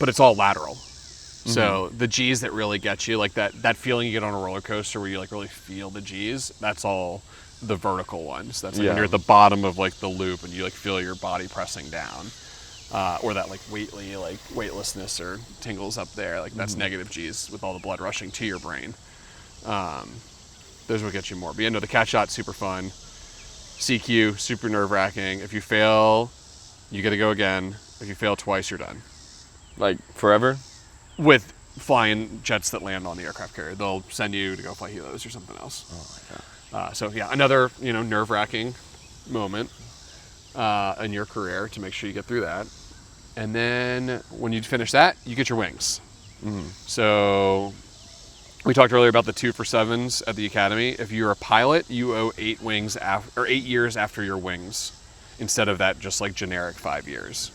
it's all lateral. So the G's that really get you, like that feeling you get on a roller coaster where you like really feel the G's, that's all the vertical ones. That's like when you're at the bottom of like the loop and you like feel your body pressing down. Or that like weightlessness or tingles up there. Like that's negative G's with all the blood rushing to your brain. Those will get you more. But yeah, no, the cat shot, super fun. CQ, super nerve-wracking. If you fail, you get to go again. If you fail twice, you're done. Like forever? With flying jets that land on the aircraft carrier. They'll send you to go fly helos or something else. Oh my God. So yeah, another, nerve-wracking moment in your career to make sure you get through that. And then when you finish that, you get your wings. So we talked earlier about the 2 for 7s at the academy. If you're a pilot, you owe 8 years after your wings, instead of that just like generic 5 years.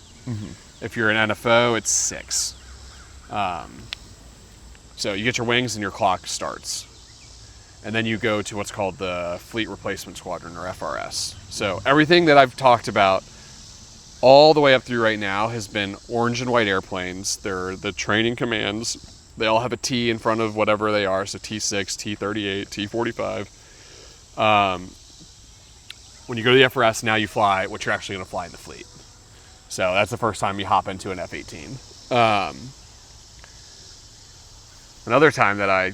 If you're an NFO, it's 6. So you get your wings and your clock starts. And then you go to what's called the Fleet Replacement Squadron, or FRS. So everything that I've talked about all the way up through right now has been orange and white airplanes. They're the training commands. They all have a T in front of whatever they are. So T6, T38, T45. When you go to the FRS, now you fly what you're actually going to fly in the fleet. So that's the first time you hop into an F-18. Another time that I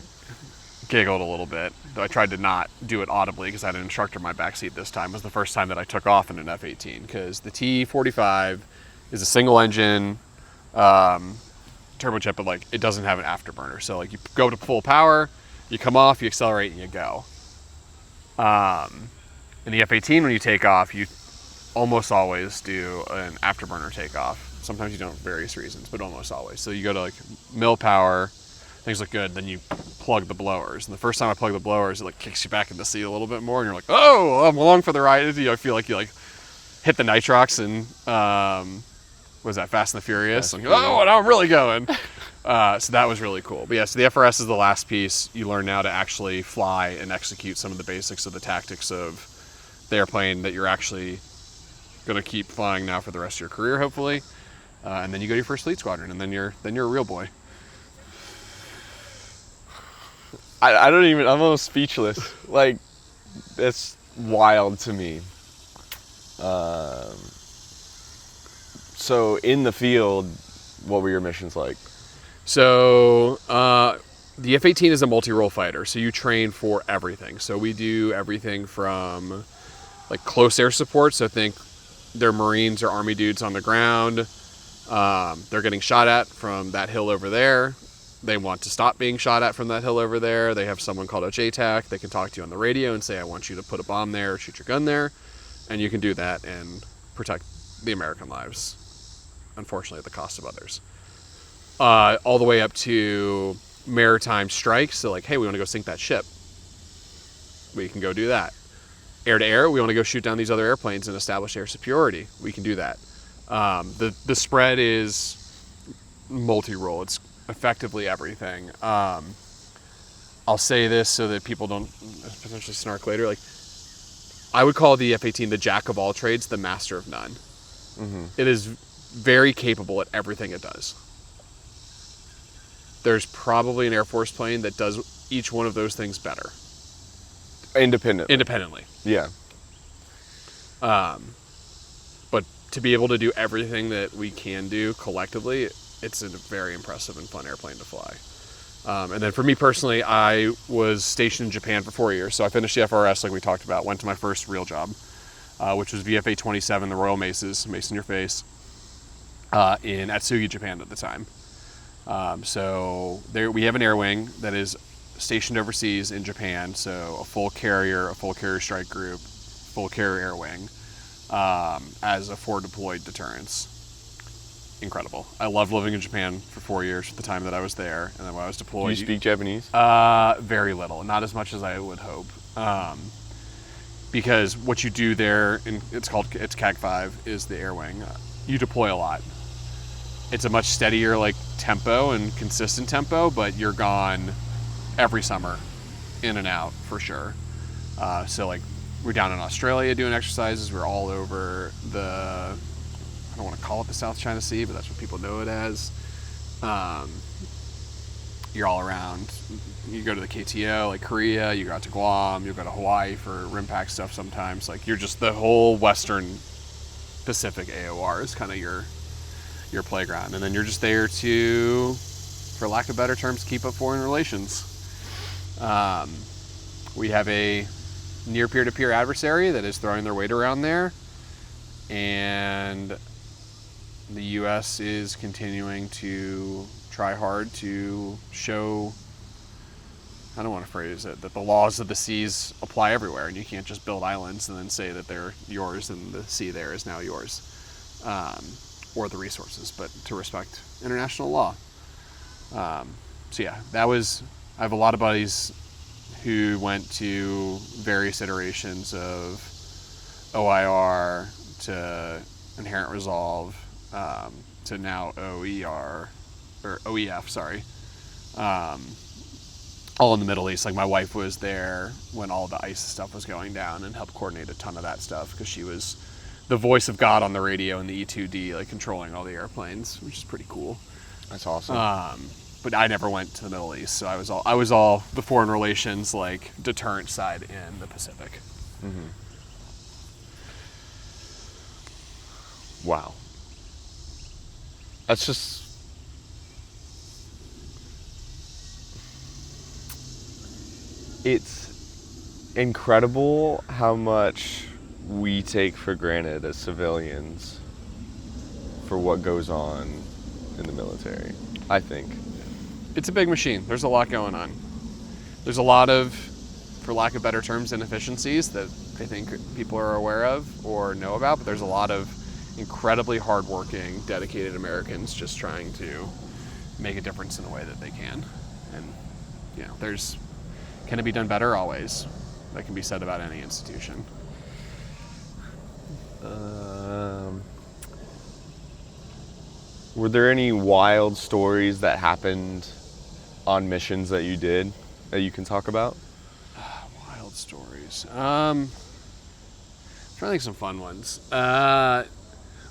giggled a little bit, though I tried to not do it audibly because I had an instructor in my backseat this time, was the first time that I took off in an F-18, because the T-45 is a single engine turbojet, but like it doesn't have an afterburner. So like you go to full power, you come off, you accelerate, and you go. In the F-18, when you take off, you almost always do an afterburner takeoff. Sometimes you don't for various reasons, but almost always. So you go to like mill power, things look good, then you plug the blowers. And the first time I plug the blowers, it like kicks you back in the seat a little bit more, and you're like, oh, I'm along for the ride. I feel like you like hit the nitrox and what was that, Fast and the Furious? Like, oh, now I'm really going. So that was really cool. But yeah, so the FRS is the last piece. You learn now to actually fly and execute some of the basics of the tactics of the airplane that you're actually going to keep flying now for the rest of your career, hopefully. And then you go to your first fleet squadron, and then you're a real boy. I don't even, I'm almost speechless. Like, it's wild to me. So in the field, what were your missions like? So the F-18 is a multi-role fighter, so you train for everything. So we do everything from like close air support, so think they're Marines or Army dudes on the ground. They're getting shot at from that hill over there. They want to stop being shot at from that hill over there. They have someone called a JTAC. They can talk to you on the radio and say, I want you to put a bomb there or shoot your gun there. And you can do that and protect the American lives, unfortunately, at the cost of others. All the way up to maritime strikes. So like, hey, we want to go sink that ship. We can go do that. Air to air, we want to go shoot down these other airplanes and establish air superiority. We can do that. The spread is multi-role. It's effectively everything. I'll say this so that people don't potentially snark later. Like, I would call the F-18 the jack of all trades, the master of none. It is very capable at everything it does. There's probably an Air Force plane that does each one of those things better. Independently. Yeah. But to be able to do everything that we can do collectively, it's a very impressive and fun airplane to fly. And then for me personally, I was stationed in Japan for 4 years. So I finished the FRS like we talked about, went to my first real job, which was VFA 27, the Royal Maces, Mace in your face, in Atsugi, Japan at the time. So there we have an air wing that is stationed overseas in Japan. So a full carrier strike group, full carrier air wing, as a forward deployed deterrence. Incredible. I loved living in Japan for 4 years, the time that I was there, and then when I was deployed. Do you speak Japanese? Very little, not as much as I would hope. Because what you do there, it's CAG-5, is the air wing. You deploy a lot. It's a much steadier like tempo and consistent tempo, but you're gone every summer, in and out for sure. So like We're down in Australia doing exercises. We're all over I don't want to call it the South China Sea, but that's what people know it as. You're all around. You go to the KTO, like Korea, you go out to Guam, you go to Hawaii for rim pack stuff sometimes. Like, you're just the whole Western Pacific AOR is kind of your playground. And then you're just there to, for lack of better terms, keep up foreign relations. We have a near peer-to-peer adversary that is throwing their weight around there. And the U.S. is continuing to try hard to show, I don't want to phrase it, that the laws of the seas apply everywhere, and you can't just build islands and then say that they're yours and the sea there is now yours, or the resources, but to respect international law. So yeah, I have a lot of buddies who went to various iterations of OIR to Inherent Resolve to now OER, or OEF, sorry. All in the Middle East. Like, my wife was there when all the ISIS stuff was going down and helped coordinate a ton of that stuff because she was the voice of God on the radio in the E-2D, like controlling all the airplanes, which is pretty cool. That's awesome. But I never went to the Middle East, so I was all the foreign relations, like, deterrent side in the Pacific. Mm-hmm. Wow. That's just... It's incredible how much we take for granted as civilians for what goes on in the military, I think. It's a big machine. There's a lot going on. There's a lot of, for lack of better terms, inefficiencies that I think people are aware of or know about, but there's a lot of incredibly hardworking, dedicated Americans just trying to make a difference in a way that they can. And, you know, can it be done better? Always. That can be said about any institution. Were there any wild stories that happened on missions that you did that you can talk about? Wild stories. I'm trying to think of some fun ones.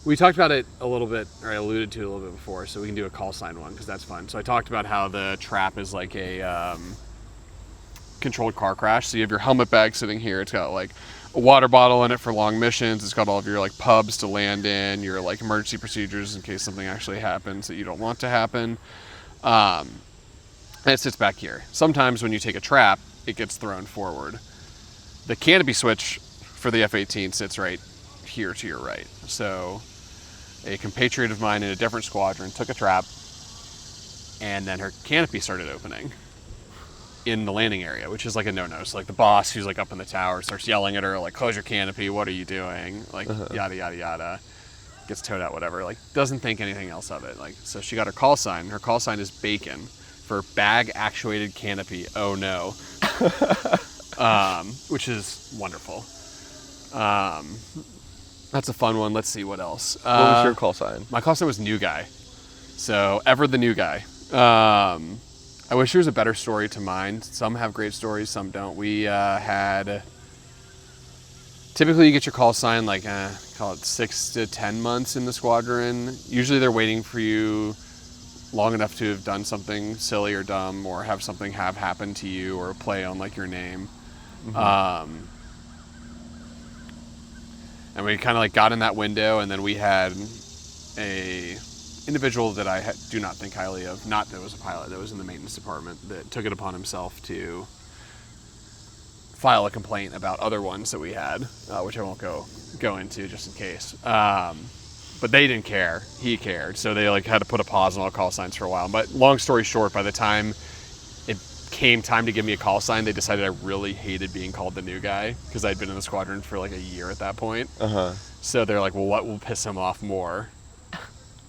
We talked about it a little bit, or I alluded to it a little bit before, so we can do a call sign one because that's fun. So I talked about how the trap is like a controlled car crash. So you have your helmet bag sitting here. It's got like a water bottle in it for long missions. It's got all of your like pubs to land in, your like emergency procedures in case something actually happens that you don't want to happen. And it sits back here. Sometimes when you take a trap, it gets thrown forward. The canopy switch for the F-18 sits right here to your right. So a compatriot of mine in a different squadron took a trap, and then her canopy started opening in the landing area, which is like a no-no. So like the boss who's like up in the tower starts yelling at her, like, close your canopy, what are you doing? Like, yada, yada, yada. Gets towed out, whatever. Like, doesn't think anything else of it. Like, so she got her call sign. Her call sign is BACON for bag actuated canopy. Oh no. Which is wonderful. That's a fun one. Let's see what else. What was your call sign? My call sign was New Guy. So, ever the new guy. I wish there was a better story to mine. Some have great stories, some don't. We had... Typically, you get your call sign like, call it 6 to 10 months in the squadron. Usually they're waiting for you long enough to have done something silly or dumb or have something have happened to you or play on like your name. Mm-hmm. And we kind of like got in that window, and then we had a individual that I do not think highly of, not that was a pilot, that was in the maintenance department, that took it upon himself to file a complaint about other ones that we had, which I won't go into just in case. But they didn't care. He cared. So they like had to put a pause on all call signs for a while. But long story short, by the time it came time to give me a call sign, they decided I really hated being called the new guy because I'd been in the squadron for like a year at that point. So they're like, well, what will piss him off more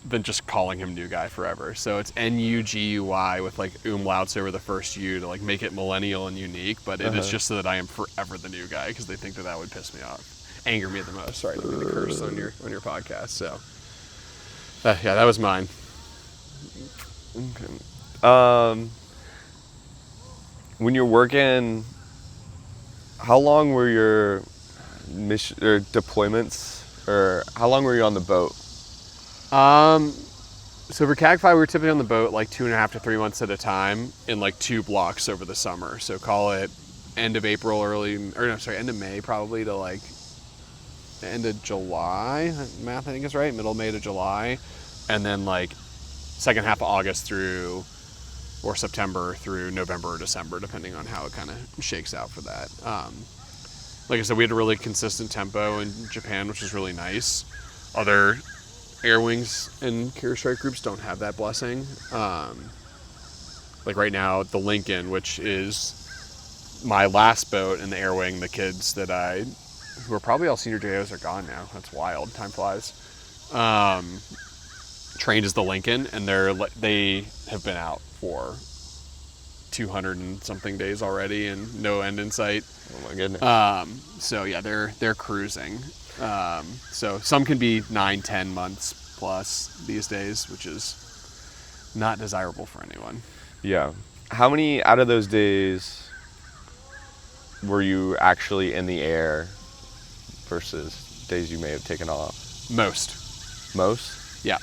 than just calling him new guy forever? So it's NUGUY with like umlauts over the first U to like make it millennial and unique, but it is just so that I am forever the new guy because they think that would piss me off, anger me the most. Sorry, I didn't mean to curse on your podcast. So yeah, that was mine. Okay. When you're working, how long were your mission or deployments, or how long were you on the boat? So for CAG5, we were typically on the boat like 2.5 to 3 months at a time in like 2 blocks over the summer. So call it end of April, end of May probably to like end of July. Math I think is right, middle of May to July, and then like second half of August or September through November or December, depending on how it kind of shakes out for that. Like I said, we had a really consistent tempo in Japan, which was really nice. Other air wings and carrier strike groups don't have that blessing. Like right now, the Lincoln, which is my last boat in the air wing, the kids who are probably all senior JOs are gone now. That's wild. Time flies. Trained as the Lincoln, and they have been out for 200 and something days already, and no end in sight. Oh my goodness. So yeah, they're cruising. So some can be 9-10 months plus these days, which is not desirable for anyone. Yeah. How many out of those days were you actually in the air versus days you may have taken off? Most. Most? Yeah,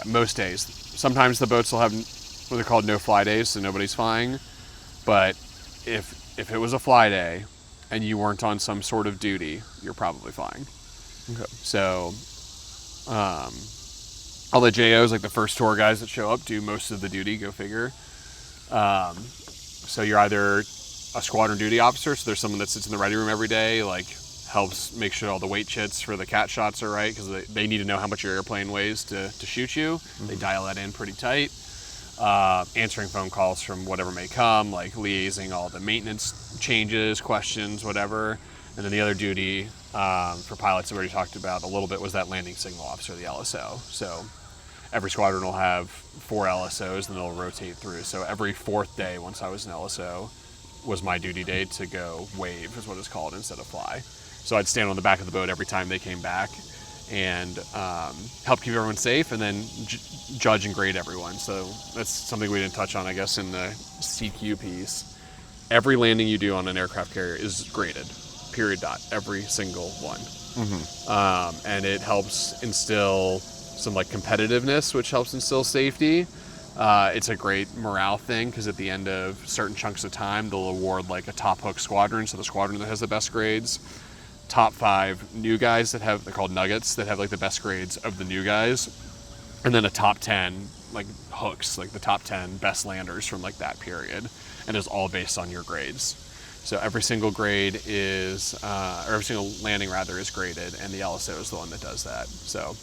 most days. Sometimes the boats will have what they're called no-fly days, so nobody's flying. But if it was a fly day and you weren't on some sort of duty, you're probably flying. Okay. So, all the JOs, like the first tour guys that show up, do most of the duty. Go figure. So you're either a squadron duty officer, so there's someone that sits in the ready room every day, like helps make sure all the weight chits for the cat shots are right, because they need to know how much your airplane weighs to shoot you. Mm-hmm. They dial that in pretty tight. Answering phone calls from whatever may come, like liaising all the maintenance changes, questions, whatever. And then the other duty for pilots that we already talked about a little bit was that landing signal officer, the LSO. So every squadron will have 4 LSOs, and they'll rotate through. So every 4th day, once I was an LSO, was my duty day to go wave, is what it's called, instead of fly. So I'd stand on the back of the boat every time they came back and help keep everyone safe, and then judge and grade everyone. So that's something we didn't touch on, I guess, in the CQ piece. Every landing you do on an aircraft carrier is graded, period, dot, every single one. Mm-hmm. And it helps instill some like competitiveness, which helps instill safety. It's a great morale thing, because at the end of certain chunks of time, they'll award like a top hook squadron, so the squadron that has the best grades. Top 5 new guys they're called nuggets, that have like the best grades of the new guys, and then a top 10 like hooks, like the top 10 best landers from like that period, and it's all based on your grades. So every single grade is, or every single landing rather, is graded, and the LSO is the one that does that. So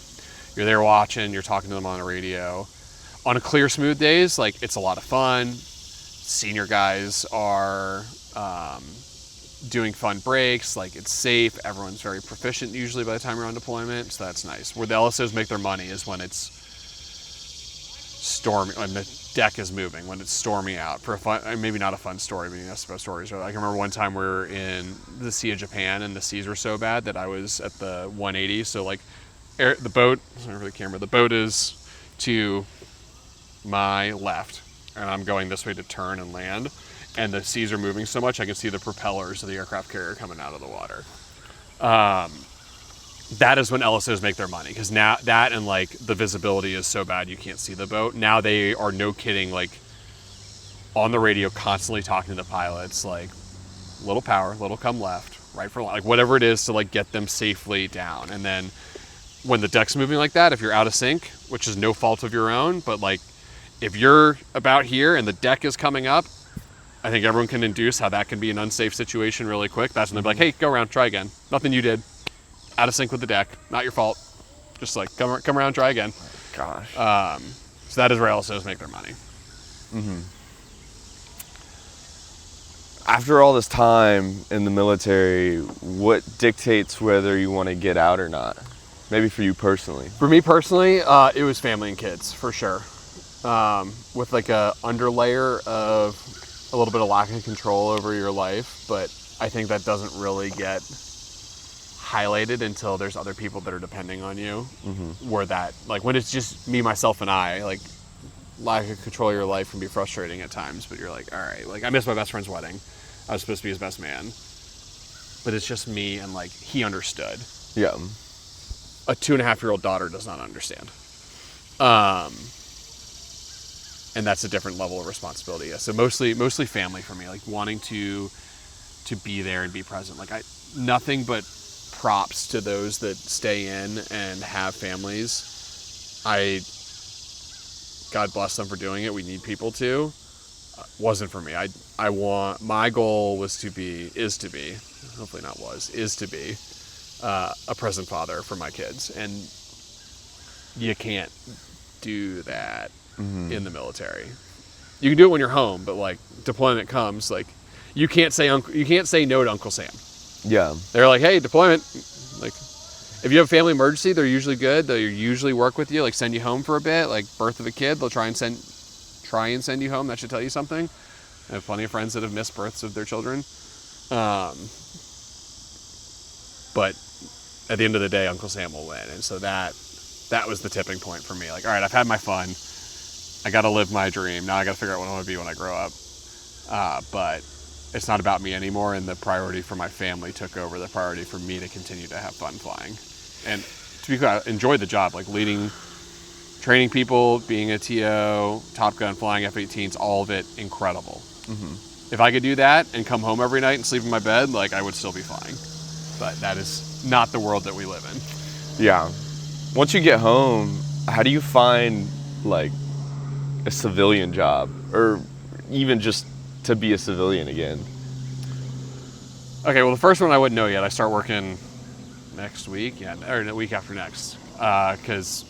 you're there watching, you're talking to them on a radio. On a clear, smooth days, like it's a lot of fun. Senior guys are doing fun breaks, like it's safe, everyone's very proficient usually by the time you're on deployment, so that's nice. Where the LSOs make their money is when it's stormy, when the deck is moving, when it's stormy out. For a fun, maybe not a fun story, but you know, about stories. I can remember one time we were in the Sea of Japan, and the seas were so bad that I was at the 180, so like the boat, sorry for the camera, the boat is to my left, and I'm going this way to turn and land, and the seas are moving so much I can see the propellers of the aircraft carrier coming out of the water. That is when LSOs make their money, because now that and like the visibility is so bad you can't see the boat. Now they are, no kidding, like on the radio constantly talking to the pilots, like little power, little come left, right for like whatever it is to like get them safely down. And then when the deck's moving like that, if you're out of sync, which is no fault of your own, but like if you're about here and the deck is coming up, I think everyone can induce how that can be an unsafe situation really quick. That's when they'll be like, hey, go around, try again. Nothing you did. Out of sync with the deck. Not your fault. Just like, come around, try again. Gosh. So that is where LSOs make their money. Mm-hmm. After all this time in the military, what dictates whether you want to get out or not? Maybe for you personally. For me personally, it was family and kids, for sure. With like a underlayer of a little bit of lack of control over your life, but I think that doesn't really get highlighted until there's other people that are depending on you. Mm-hmm. Where that, like when it's just me, myself, and I, like lack of control of your life can be frustrating at times, but you're like, all right, like I missed my best friend's wedding. I was supposed to be his best man. but it's just me, and like he understood. Yeah. A 2.5-year-old daughter does not understand. And that's a different level of responsibility. Yeah. So mostly family for me, like wanting to be there and be present. Like nothing but props to those that stay in and have families. God bless them for doing it. We need people to. Wasn't for me. My goal is to be, hopefully not was, is to be a present father for my kids. And you can't do that in the military. You can do it when you're home, but like deployment comes, like you can't say no to Uncle Sam. Yeah. They're like, hey, deployment. Like, if you have a family emergency, they're usually good. They'll usually work with you, like send you home for a bit. Like birth of a kid, they'll try and send you home. That should tell you something. I have plenty of friends that have missed births of their children. But at the end of the day, Uncle Sam will win. And so that was the tipping point for me. Like, all right, I've had my fun. I got to live my dream. Now I got to figure out what I want to be when I grow up. But it's not about me anymore, and the priority for my family took over the priority for me to continue to have fun flying. And to be clear, I enjoyed the job, like leading, training people, being a TO, Top Gun, flying F-18s, all of it incredible. If I could do that and come home every night and sleep in my bed, like I would still be flying. But that is not the world that we live in. Yeah. Once you get home, how do you find like a civilian job, or even just to be a civilian again? Okay, well, the first one I wouldn't know yet. I start working next week, or the week after next. Because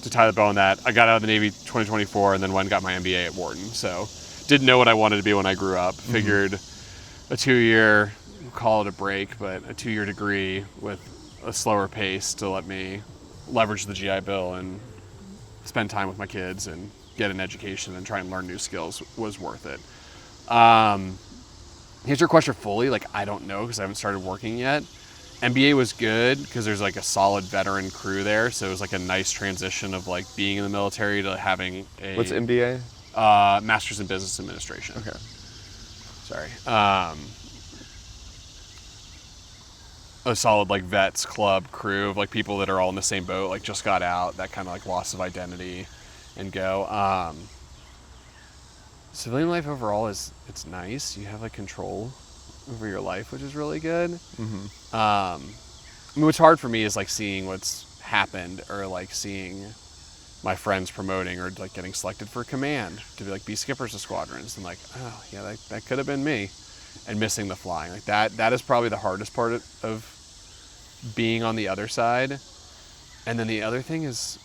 to tie the bow on that, I got out of the Navy 2024 and then went and got my MBA at Wharton. So didn't know what I wanted to be when I grew up. Figured a 2-year, call it a break, but a 2-year degree with a slower pace to let me leverage the GI Bill and spend time with my kids and get an education and try and learn new skills was worth it. Here's your question fully. Like, I don't know because I haven't started working yet. MBA was good because there's like a solid veteran crew there. So it was like a nice transition of like being in the military to having a... What's MBA? Master's in Business Administration. Okay. Sorry. A solid like vets club crew of like people that are all in the same boat, like just got out, that kind of like loss of identity and go. Civilian life overall it's nice. You have like control over your life, which is really good. I mean, what's hard for me is like seeing what's happened, or like seeing my friends promoting or like getting selected for command to be skippers of squadrons, and like, oh yeah, that could have been me, and missing the flying. Like that is probably the hardest part of being on the other side. And then the other thing is,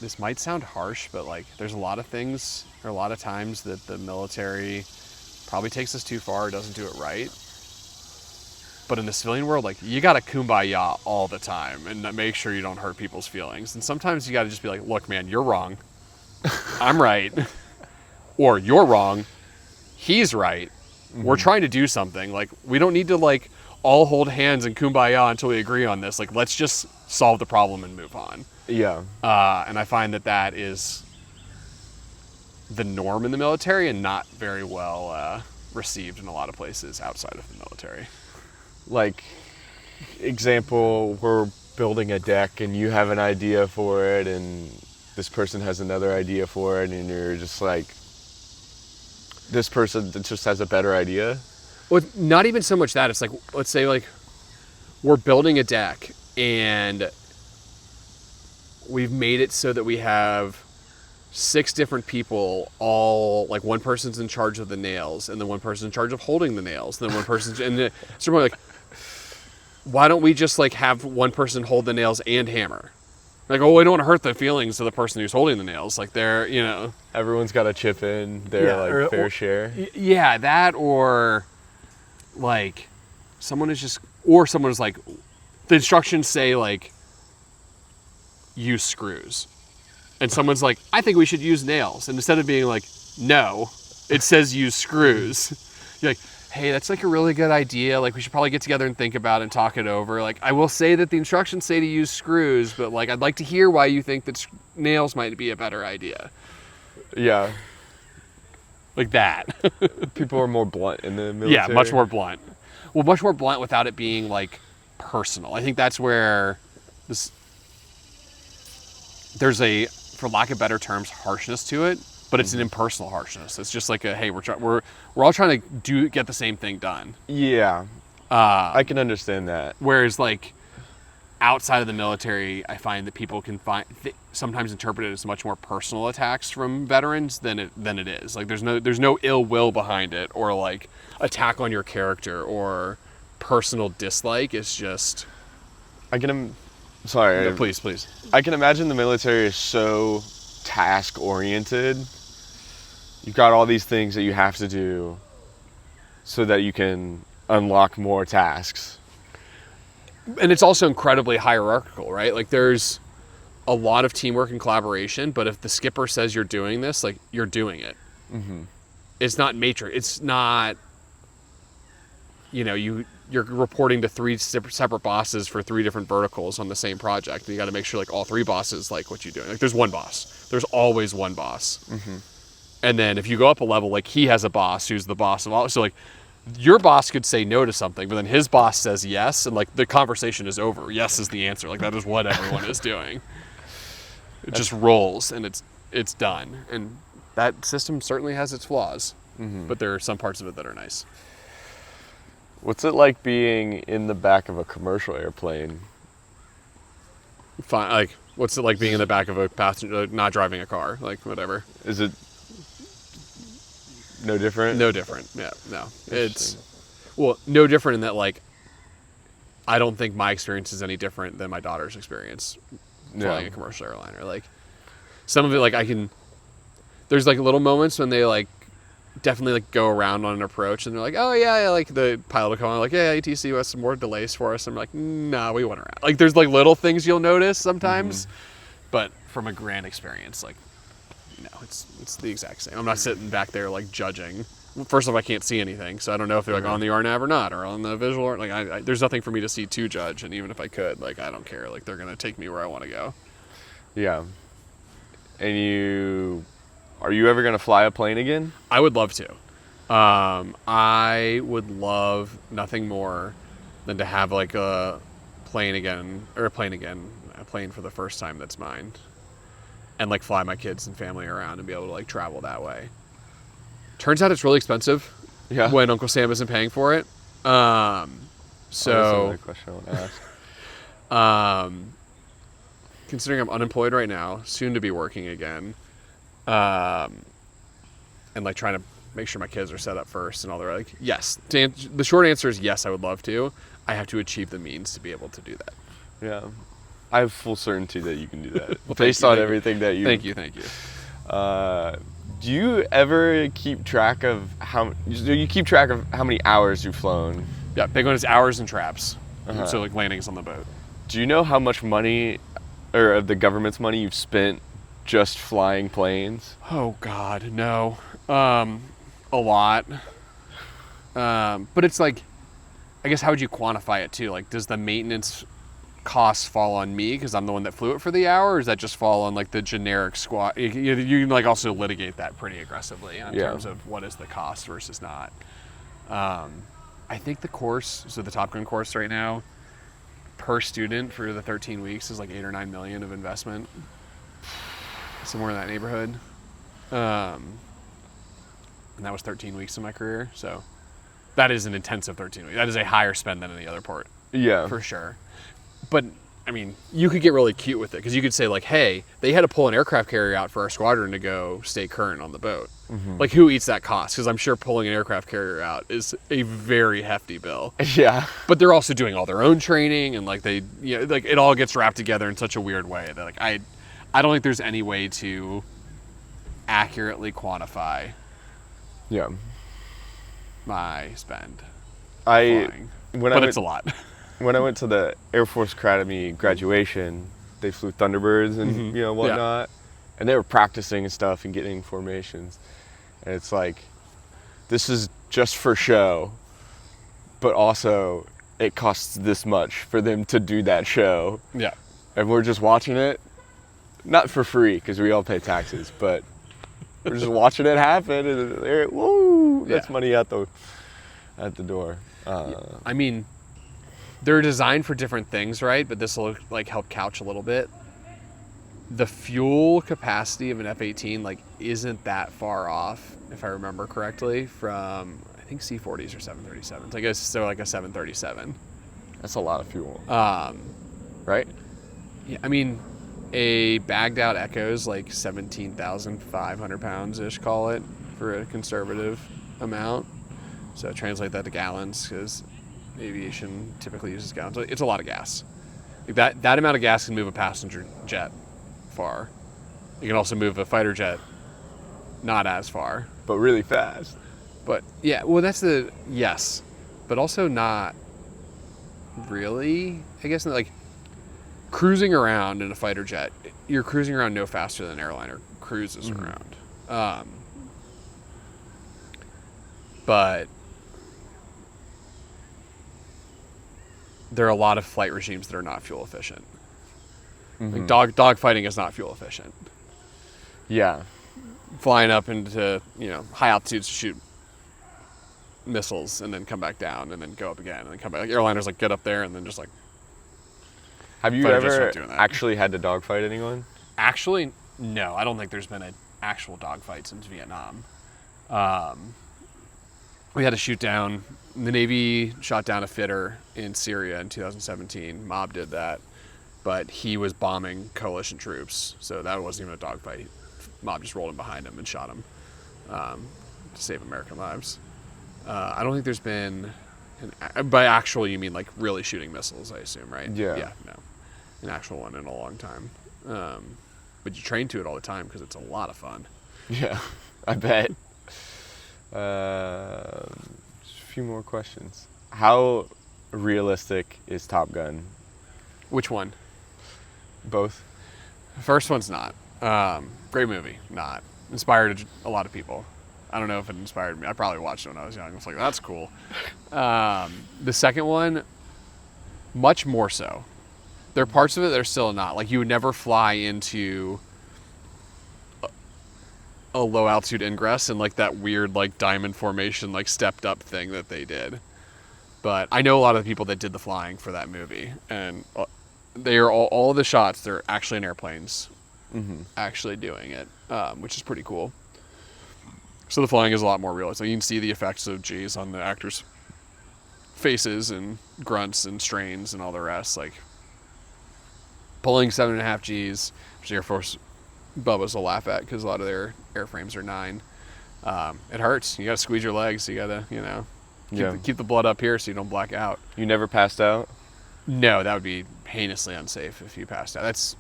this might sound harsh, but like there's a lot of things, or a lot of times that the military probably takes us too far or doesn't do it right. But in the civilian world, like, you gotta kumbaya all the time and make sure you don't hurt people's feelings. And sometimes you gotta just be like, look, man, you're wrong. I'm right. Or you're wrong. He's right. We're trying to do something. Like, we don't need to like all hold hands and kumbaya until we agree on this. Like, let's just solve the problem and move on. Yeah. And I find that is the norm in the military, and not very well received in a lot of places outside of the military. Like, example, we're building a deck and you have an idea for it and this person has another idea for it, and you're just like, this person just has a better idea. Well, not even so much that. It's like, let's say like we're building a deck and we've made it so that we have 6 different people, all like one person's in charge of the nails, and then one person's in charge of holding the nails, and then one person's so we're like, why don't we just like have one person hold the nails and hammer? Like, oh, we don't want to hurt the feelings of the person who's holding the nails. Like, they're, you know, everyone's got to chip in their fair share. Yeah, that, or like someone's like, the instructions say like use screws. And someone's like, I think we should use nails. And instead of being like, no, it says use screws. You're like, hey, that's like a really good idea. Like, we should probably get together and think about it and talk it over. Like, I will say that the instructions say to use screws, but like, I'd like to hear why you think that nails might be a better idea. Yeah. Like that. People are more blunt in the military. Yeah, much more blunt. Well, much more blunt without it being like personal. I think that's where there's a, for lack of better terms, harshness to it, but it's an impersonal harshness. It's just like a, hey, we're all trying to get the same thing done. Yeah, I can understand that. Whereas like outside of the military, I find that people can sometimes interpret it as much more personal attacks from veterans than it is. Like there's no ill will behind it, or like attack on your character or personal dislike. It's just sorry. No, please. I can imagine the military is so task oriented. You've got all these things that you have to do so that you can unlock more tasks. And it's also incredibly hierarchical, right? Like there's a lot of teamwork and collaboration, but if the skipper says you're doing this, like you're doing it. Mm-hmm. It's not matrix. It's not, you're reporting to 3 separate bosses for 3 different verticals on the same project. And you got to make sure like all 3 bosses like what you're doing. Like there's one boss. There's always one boss. Mm-hmm. And then if you go up a level, like he has a boss who's the boss of all. So like your boss could say no to something, but then his boss says yes, and like the conversation is over. Yes is the answer. Like that is what everyone is doing. It just rolls and it's done. And that system certainly has its flaws, but there are some parts of it that are nice. What's it like being in the back of a commercial airplane? Fine. Like, what's it like being in the back of a passenger, not driving a car? Like, whatever. Is it no different? No different. Yeah, no. It's, well, no different in that, like, I don't think my experience is any different than my daughter's experience flying a commercial airliner. Like, some of it, like, there's, like, little moments when they, like, definitely, like, go around on an approach, and they're like, oh, yeah, like, the pilot will come on, like, yeah, ATC has some more delays for us. I'm like, nah, we went around. Like, there's, like, little things you'll notice sometimes, but from a grand experience, like, no, it's the exact same. I'm not sitting back there, like, judging. First off, I can't see anything, so I don't know if they're, like, on the RNAV or not, or on the visual, or, like, there's nothing for me to see to judge, and even if I could, like, I don't care. Like, they're going to take me where I want to go. Yeah. And are you ever going to fly a plane again? I would love to. I would love nothing more than to have, like, a plane for the first time that's mine. And, like, fly my kids and family around and be able to, like, travel that way. Turns out it's really expensive when Uncle Sam isn't paying for it. That's another question I want to ask. Considering I'm unemployed right now, soon to be working again, and, like, trying to make sure my kids are set up first and all, they're like, yes. The short answer is yes, I would love to. I have to achieve the means to be able to do that. Yeah. I have full certainty that you can do that. Well, based on everything that you... Thank you. Do you ever keep track of how many hours you've flown? Yeah, big one is hours and traps. So, like, landings on the boat. Do you know how much money, or of the government's money, you've spent just flying planes? Oh, God, no. A lot. But it's like, I guess, how would you quantify it, too? Like, does the maintenance costs fall on me because I'm the one that flew it for the hour, or does that just fall on, like, the generic squad? You can, like, also litigate that pretty aggressively in terms of what is the cost versus not. I think the course, so the Top Gun course right now, per student for the 13 weeks is like $8 or $9 million of investment, somewhere in that neighborhood. And that was 13 weeks of my career, so that is an intensive 13 weeks. That is a higher spend than any other port. Yeah, for sure. But, I mean, you could get really cute with it, because you could say, like, hey, they had to pull an aircraft carrier out for our squadron to go stay current on the boat. Like, who eats that cost? Because I'm sure pulling an aircraft carrier out is a very hefty bill. Yeah. But they're also doing all their own training, and, like, like, it all gets wrapped together in such a weird way that, like, I don't think there's any way to accurately quantify my spend flying. But it's a lot. When I went to the Air Force Academy graduation, they flew Thunderbirds and whatnot, and they were practicing and stuff and getting formations. And it's like, this is just for show, but also it costs this much for them to do that show. Yeah. And we're just watching it, not for free because we all pay taxes, but we're just watching it happen, and woo, that's money at the door. I mean, they're designed for different things, right? But this will like help couch a little bit. The fuel capacity of an F-18 like isn't that far off, if I remember correctly, from I think C-40s or 737s. I guess they're like a 737. That's a lot of fuel, Um, right? yeah, I mean, a bagged out Echo is like 17,500 pounds ish, call it, for a conservative amount. So translate that to gallons, because aviation typically uses gallons. It's a lot of gas. Like that amount of gas can move a passenger jet far. You can also move a fighter jet not as far. But really fast. But yeah, well, yes, but also not really. I guess like cruising around in a fighter jet, you're cruising around no faster than an airliner cruises around. But there are a lot of flight regimes that are not fuel efficient. Like dog fighting is not fuel efficient. Yeah. Flying up into high altitudes to shoot missiles and then come back down and then go up again and then come back. Like airliners like get up there and then just like. Have you fighter jets ever aren't doing that. actually had to dogfight anyone? Actually, no. I don't think there's been an actual dogfight since Vietnam. We had to shoot down. The Navy shot down a fitter in Syria in 2017. Mob did that, but he was bombing coalition troops, so that wasn't even a dogfight. Mob just rolled in behind him and shot him to save American lives. I don't think there's been, by actual you mean like really shooting missiles, I assume, right? Yeah. Yeah, no, an actual one in a long time. But you train to it all the time because it's a lot of fun. Yeah, I bet. Just a few more questions. How realistic is Top Gun? Which one? Both. The first one's not. Great movie, not. Inspired a lot of people. I don't know if it inspired me. I probably watched it when I was young. I was like, that's cool. The second one, much more so. There are parts of it that are still not. Like, you would never fly into a low altitude ingress and like that weird like diamond formation like stepped up thing that they did. But I know a lot of the people that did the flying for that movie, and they are all of the shots. They're actually in airplanes, actually doing it, which is pretty cool. So the flying is a lot more realistic. You can see the effects of G's on the actors' faces and grunts and strains and all the rest. Like pulling 7.5 G's, which the Air Force Bubba's will laugh at because a lot of their airframes are 9. It hurts. You got to squeeze your legs. You got to keep the blood up here so you don't black out. You never passed out? No, that would be heinously unsafe if you passed out. That's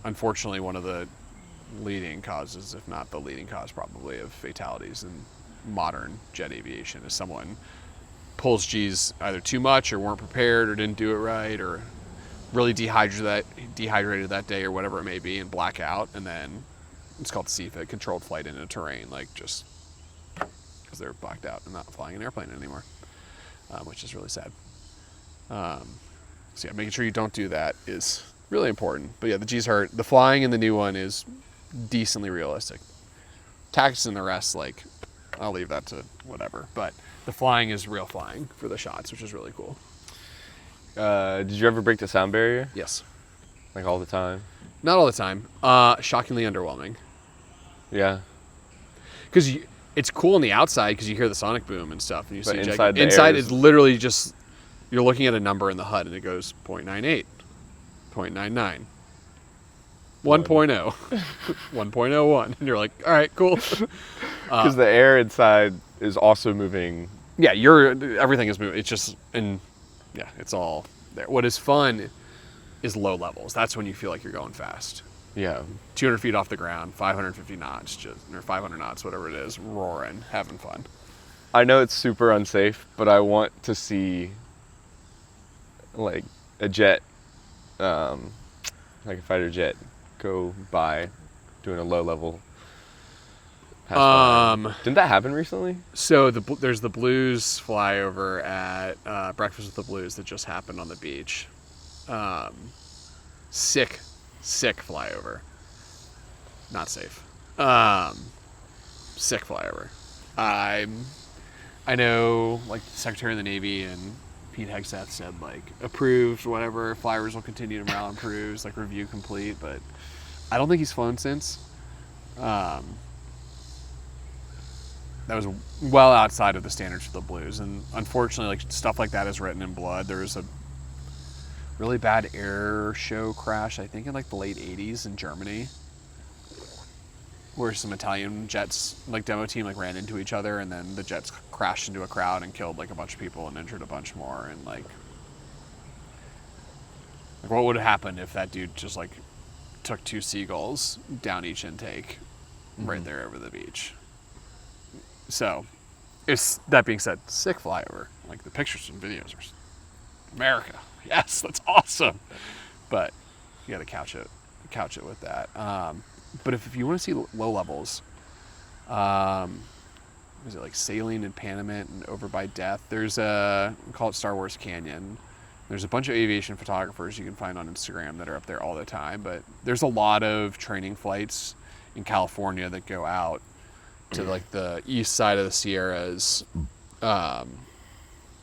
unfortunately one of the leading causes, if not the leading cause probably, of fatalities in modern jet aviation, is someone pulls G's either too much or weren't prepared or didn't do it right or really dehydrated that day or whatever it may be and black out, and then it's called CFIT, controlled flight into terrain, like just because they're blacked out and not flying an airplane anymore, which is really sad. So yeah, making sure you don't do that is really important. But yeah, the G's hurt. The flying in the new one is decently realistic. Tactics and the rest, like, I'll leave that to whatever. But the flying is real flying for the shots, which is really cool. Did you ever break the sound barrier? Yes. Like all the time? Not all the time. Shockingly underwhelming. Yeah. Because it's cool on the outside because you hear the sonic boom and stuff. And you But see inside is literally just, you're looking at a number in the HUD and it goes 0.98, 0.99, 1.0, 1.01. And you're like, all right, cool. Because the air inside is also moving. Yeah, everything is moving. It's just, and yeah, it's all there. What is fun is low levels. That's when you feel like you're going fast. Yeah. 200 feet off the ground, 550 knots, or 500 knots, whatever it is, roaring, having fun. I know it's super unsafe, but I want to see like a jet, like a fighter jet, go by doing a low level. Didn't that happen recently? So there's the Blues flyover at Breakfast with the Blues that just happened on the beach. Sick flyover. Not safe. Sick flyover. I know, like, the Secretary of the Navy and Pete Hegseth said, like, approved, whatever, flyers will continue to morale improves, like, review complete, but I don't think he's flown since. That was well outside of the standards for the Blues, and unfortunately, like, stuff like that is written in blood. There was a really bad air show crash, I think, in, like, the late 80s in Germany, where some Italian jets, like, demo team, like, ran into each other, and then the jets crashed into a crowd and killed, like, a bunch of people and injured a bunch more. And, like what would have happened if that dude just, like, took 2 seagulls down each intake right there over the beach? So, that being said, sick flyover. Like, the pictures and videos are America. Yes, that's awesome. But you got to couch it with that. But if you want to see low levels, is it like Saline and Panamint and Over by Death? There's we call it Star Wars Canyon. There's a bunch of aviation photographers you can find on Instagram that are up there all the time. But there's a lot of training flights in California that go out to like the east side of the Sierras,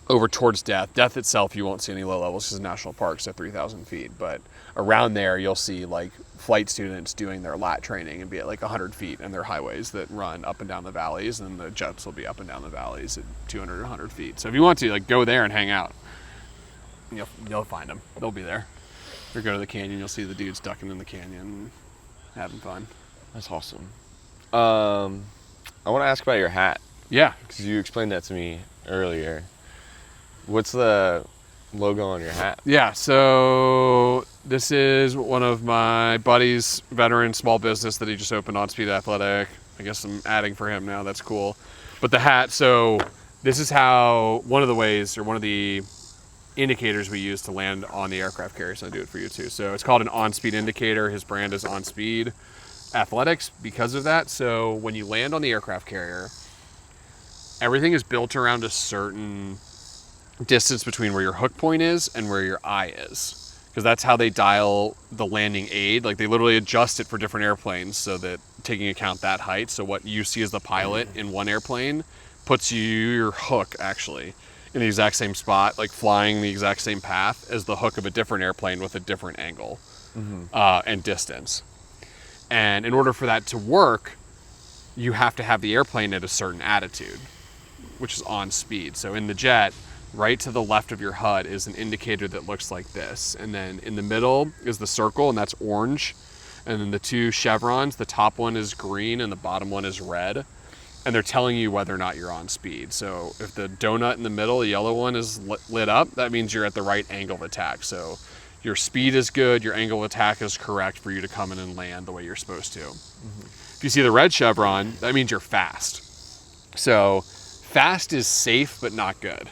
over towards Death. Death itself, you won't see any low levels because the national park's at 3,000 feet. But around there, you'll see like flight students doing their lat training and be at like 100 feet, and their highways that run up and down the valleys, and the jets will be up and down the valleys at 200 or 100 feet. So if you want to, like, go there and hang out, you'll find them. They'll be there. Or go to the canyon, you'll see the dudes ducking in the canyon, having fun. That's awesome. I want to ask about your hat. Yeah. Because you explained that to me earlier. What's the logo on your hat? Yeah, so this is one of my buddy's veteran small business that he just opened on Speed Athletic. I guess I'm adding for him now. That's cool. But the hat, so this is how one of the indicators we use to land on the aircraft carrier. So I do it for you too. So it's called an on-speed indicator. His brand is On Speed Athletics because of that. So when you land on the aircraft carrier, everything is built around a certain distance between where your hook point is and where your eye is, because that's how they dial the landing aid. Like, they literally adjust it for different airplanes so that taking account that height. So what you see as the pilot in one airplane puts your hook actually in the exact same spot, like flying the exact same path as the hook of a different airplane with a different angle and distance. And in order for that to work, you have to have the airplane at a certain attitude, which is on speed. So in the jet, right to the left of your HUD is an indicator that looks like this. And then in the middle is the circle, and that's orange. And then the 2 chevrons, the top one is green and the bottom one is red. And they're telling you whether or not you're on speed. So if the donut in the middle, the yellow one, is lit up, that means you're at the right angle of attack. So your speed is good, your angle of attack is correct for you to come in and land the way you're supposed to. If you see the red chevron, that means you're fast. So fast is safe but not good.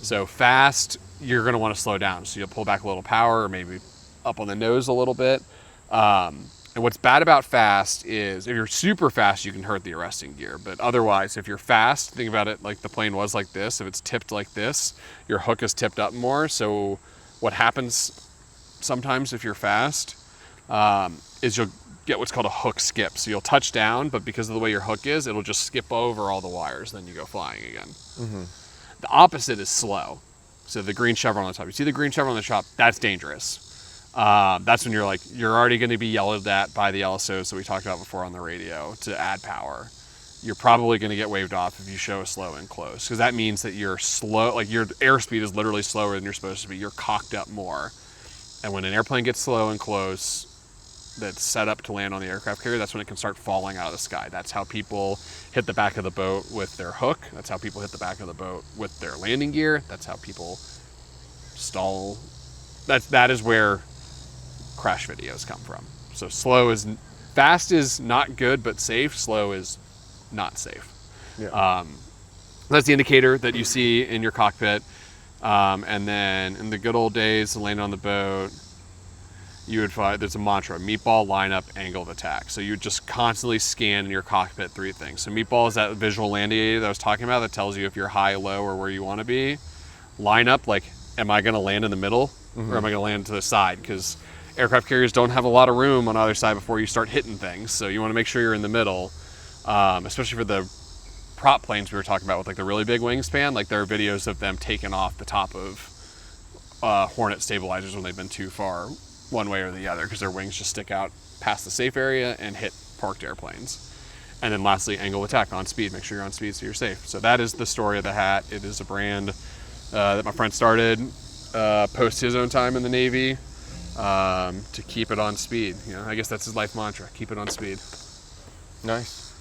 So fast, you're going to want to slow down. So you'll pull back a little power, or maybe up on the nose a little bit. And what's bad about fast is if you're super fast, you can hurt the arresting gear. But otherwise, if you're fast, think about it like the plane was like this. If it's tipped like this, your hook is tipped up more. So what happens sometimes if you're fast is you'll get what's called a hook skip. So you'll touch down, but because of the way your hook is, it'll just skip over all the wires. Then you go flying again. The opposite is slow. So the green chevron on the top. You see the green chevron on the top? That's dangerous. That's when you're already going to be yelled at by the LSOs that we talked about before on the radio to add power. You're probably going to get waved off if you show a slow and close, because that means that you're slow, like your airspeed is literally slower than you're supposed to be. You're cocked up more. And when an airplane gets slow and close, that's set up to land on the aircraft carrier, that's when it can start falling out of the sky. That's how people hit the back of the boat with their hook. That's how people hit the back of the boat with their landing gear. That's how people stall. That is where crash videos come from. So fast is not good but safe. Slow is not safe. Yeah. That's the indicator that you see in your cockpit. And then in the good old days, to land on the boat, you would find there's a mantra: meatball, lineup, angle of attack. So you would just constantly scan in your cockpit 3 things. So meatball is that visual landing aid that I was talking about that tells you if you're high, low, or where you want to be. Lineup, like, am I going to land in the middle or am I going to land to the side? Because aircraft carriers don't have a lot of room on either side before you start hitting things. So you want to make sure you're in the middle, especially for the prop planes we were talking about with like the really big wingspan, like there are videos of them taking off the top of Hornet stabilizers when they've been too far one way or the other because their wings just stick out past the safe area and hit parked airplanes. And then lastly, angle attack on speed. Make sure you're on speed so you're safe. So that is the story of the hat. It is a brand that my friend started post his own time in the Navy to keep it on speed. You know, I guess that's his life mantra, keep it on speed. Nice.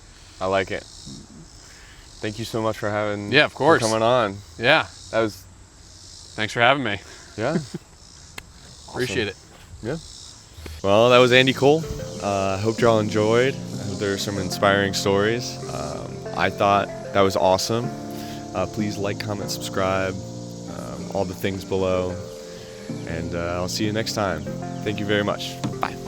I like it. Thank you so much for having Yeah, of course. for coming on. Yeah. That was Thanks for having me. yeah. Appreciate it. Yeah. Well, that was Andy Kohl. I hope y'all enjoyed. I hope there are some inspiring stories. I thought that was awesome. Please like, comment, subscribe, all the things below. And I'll see you next time. Thank you very much. Bye.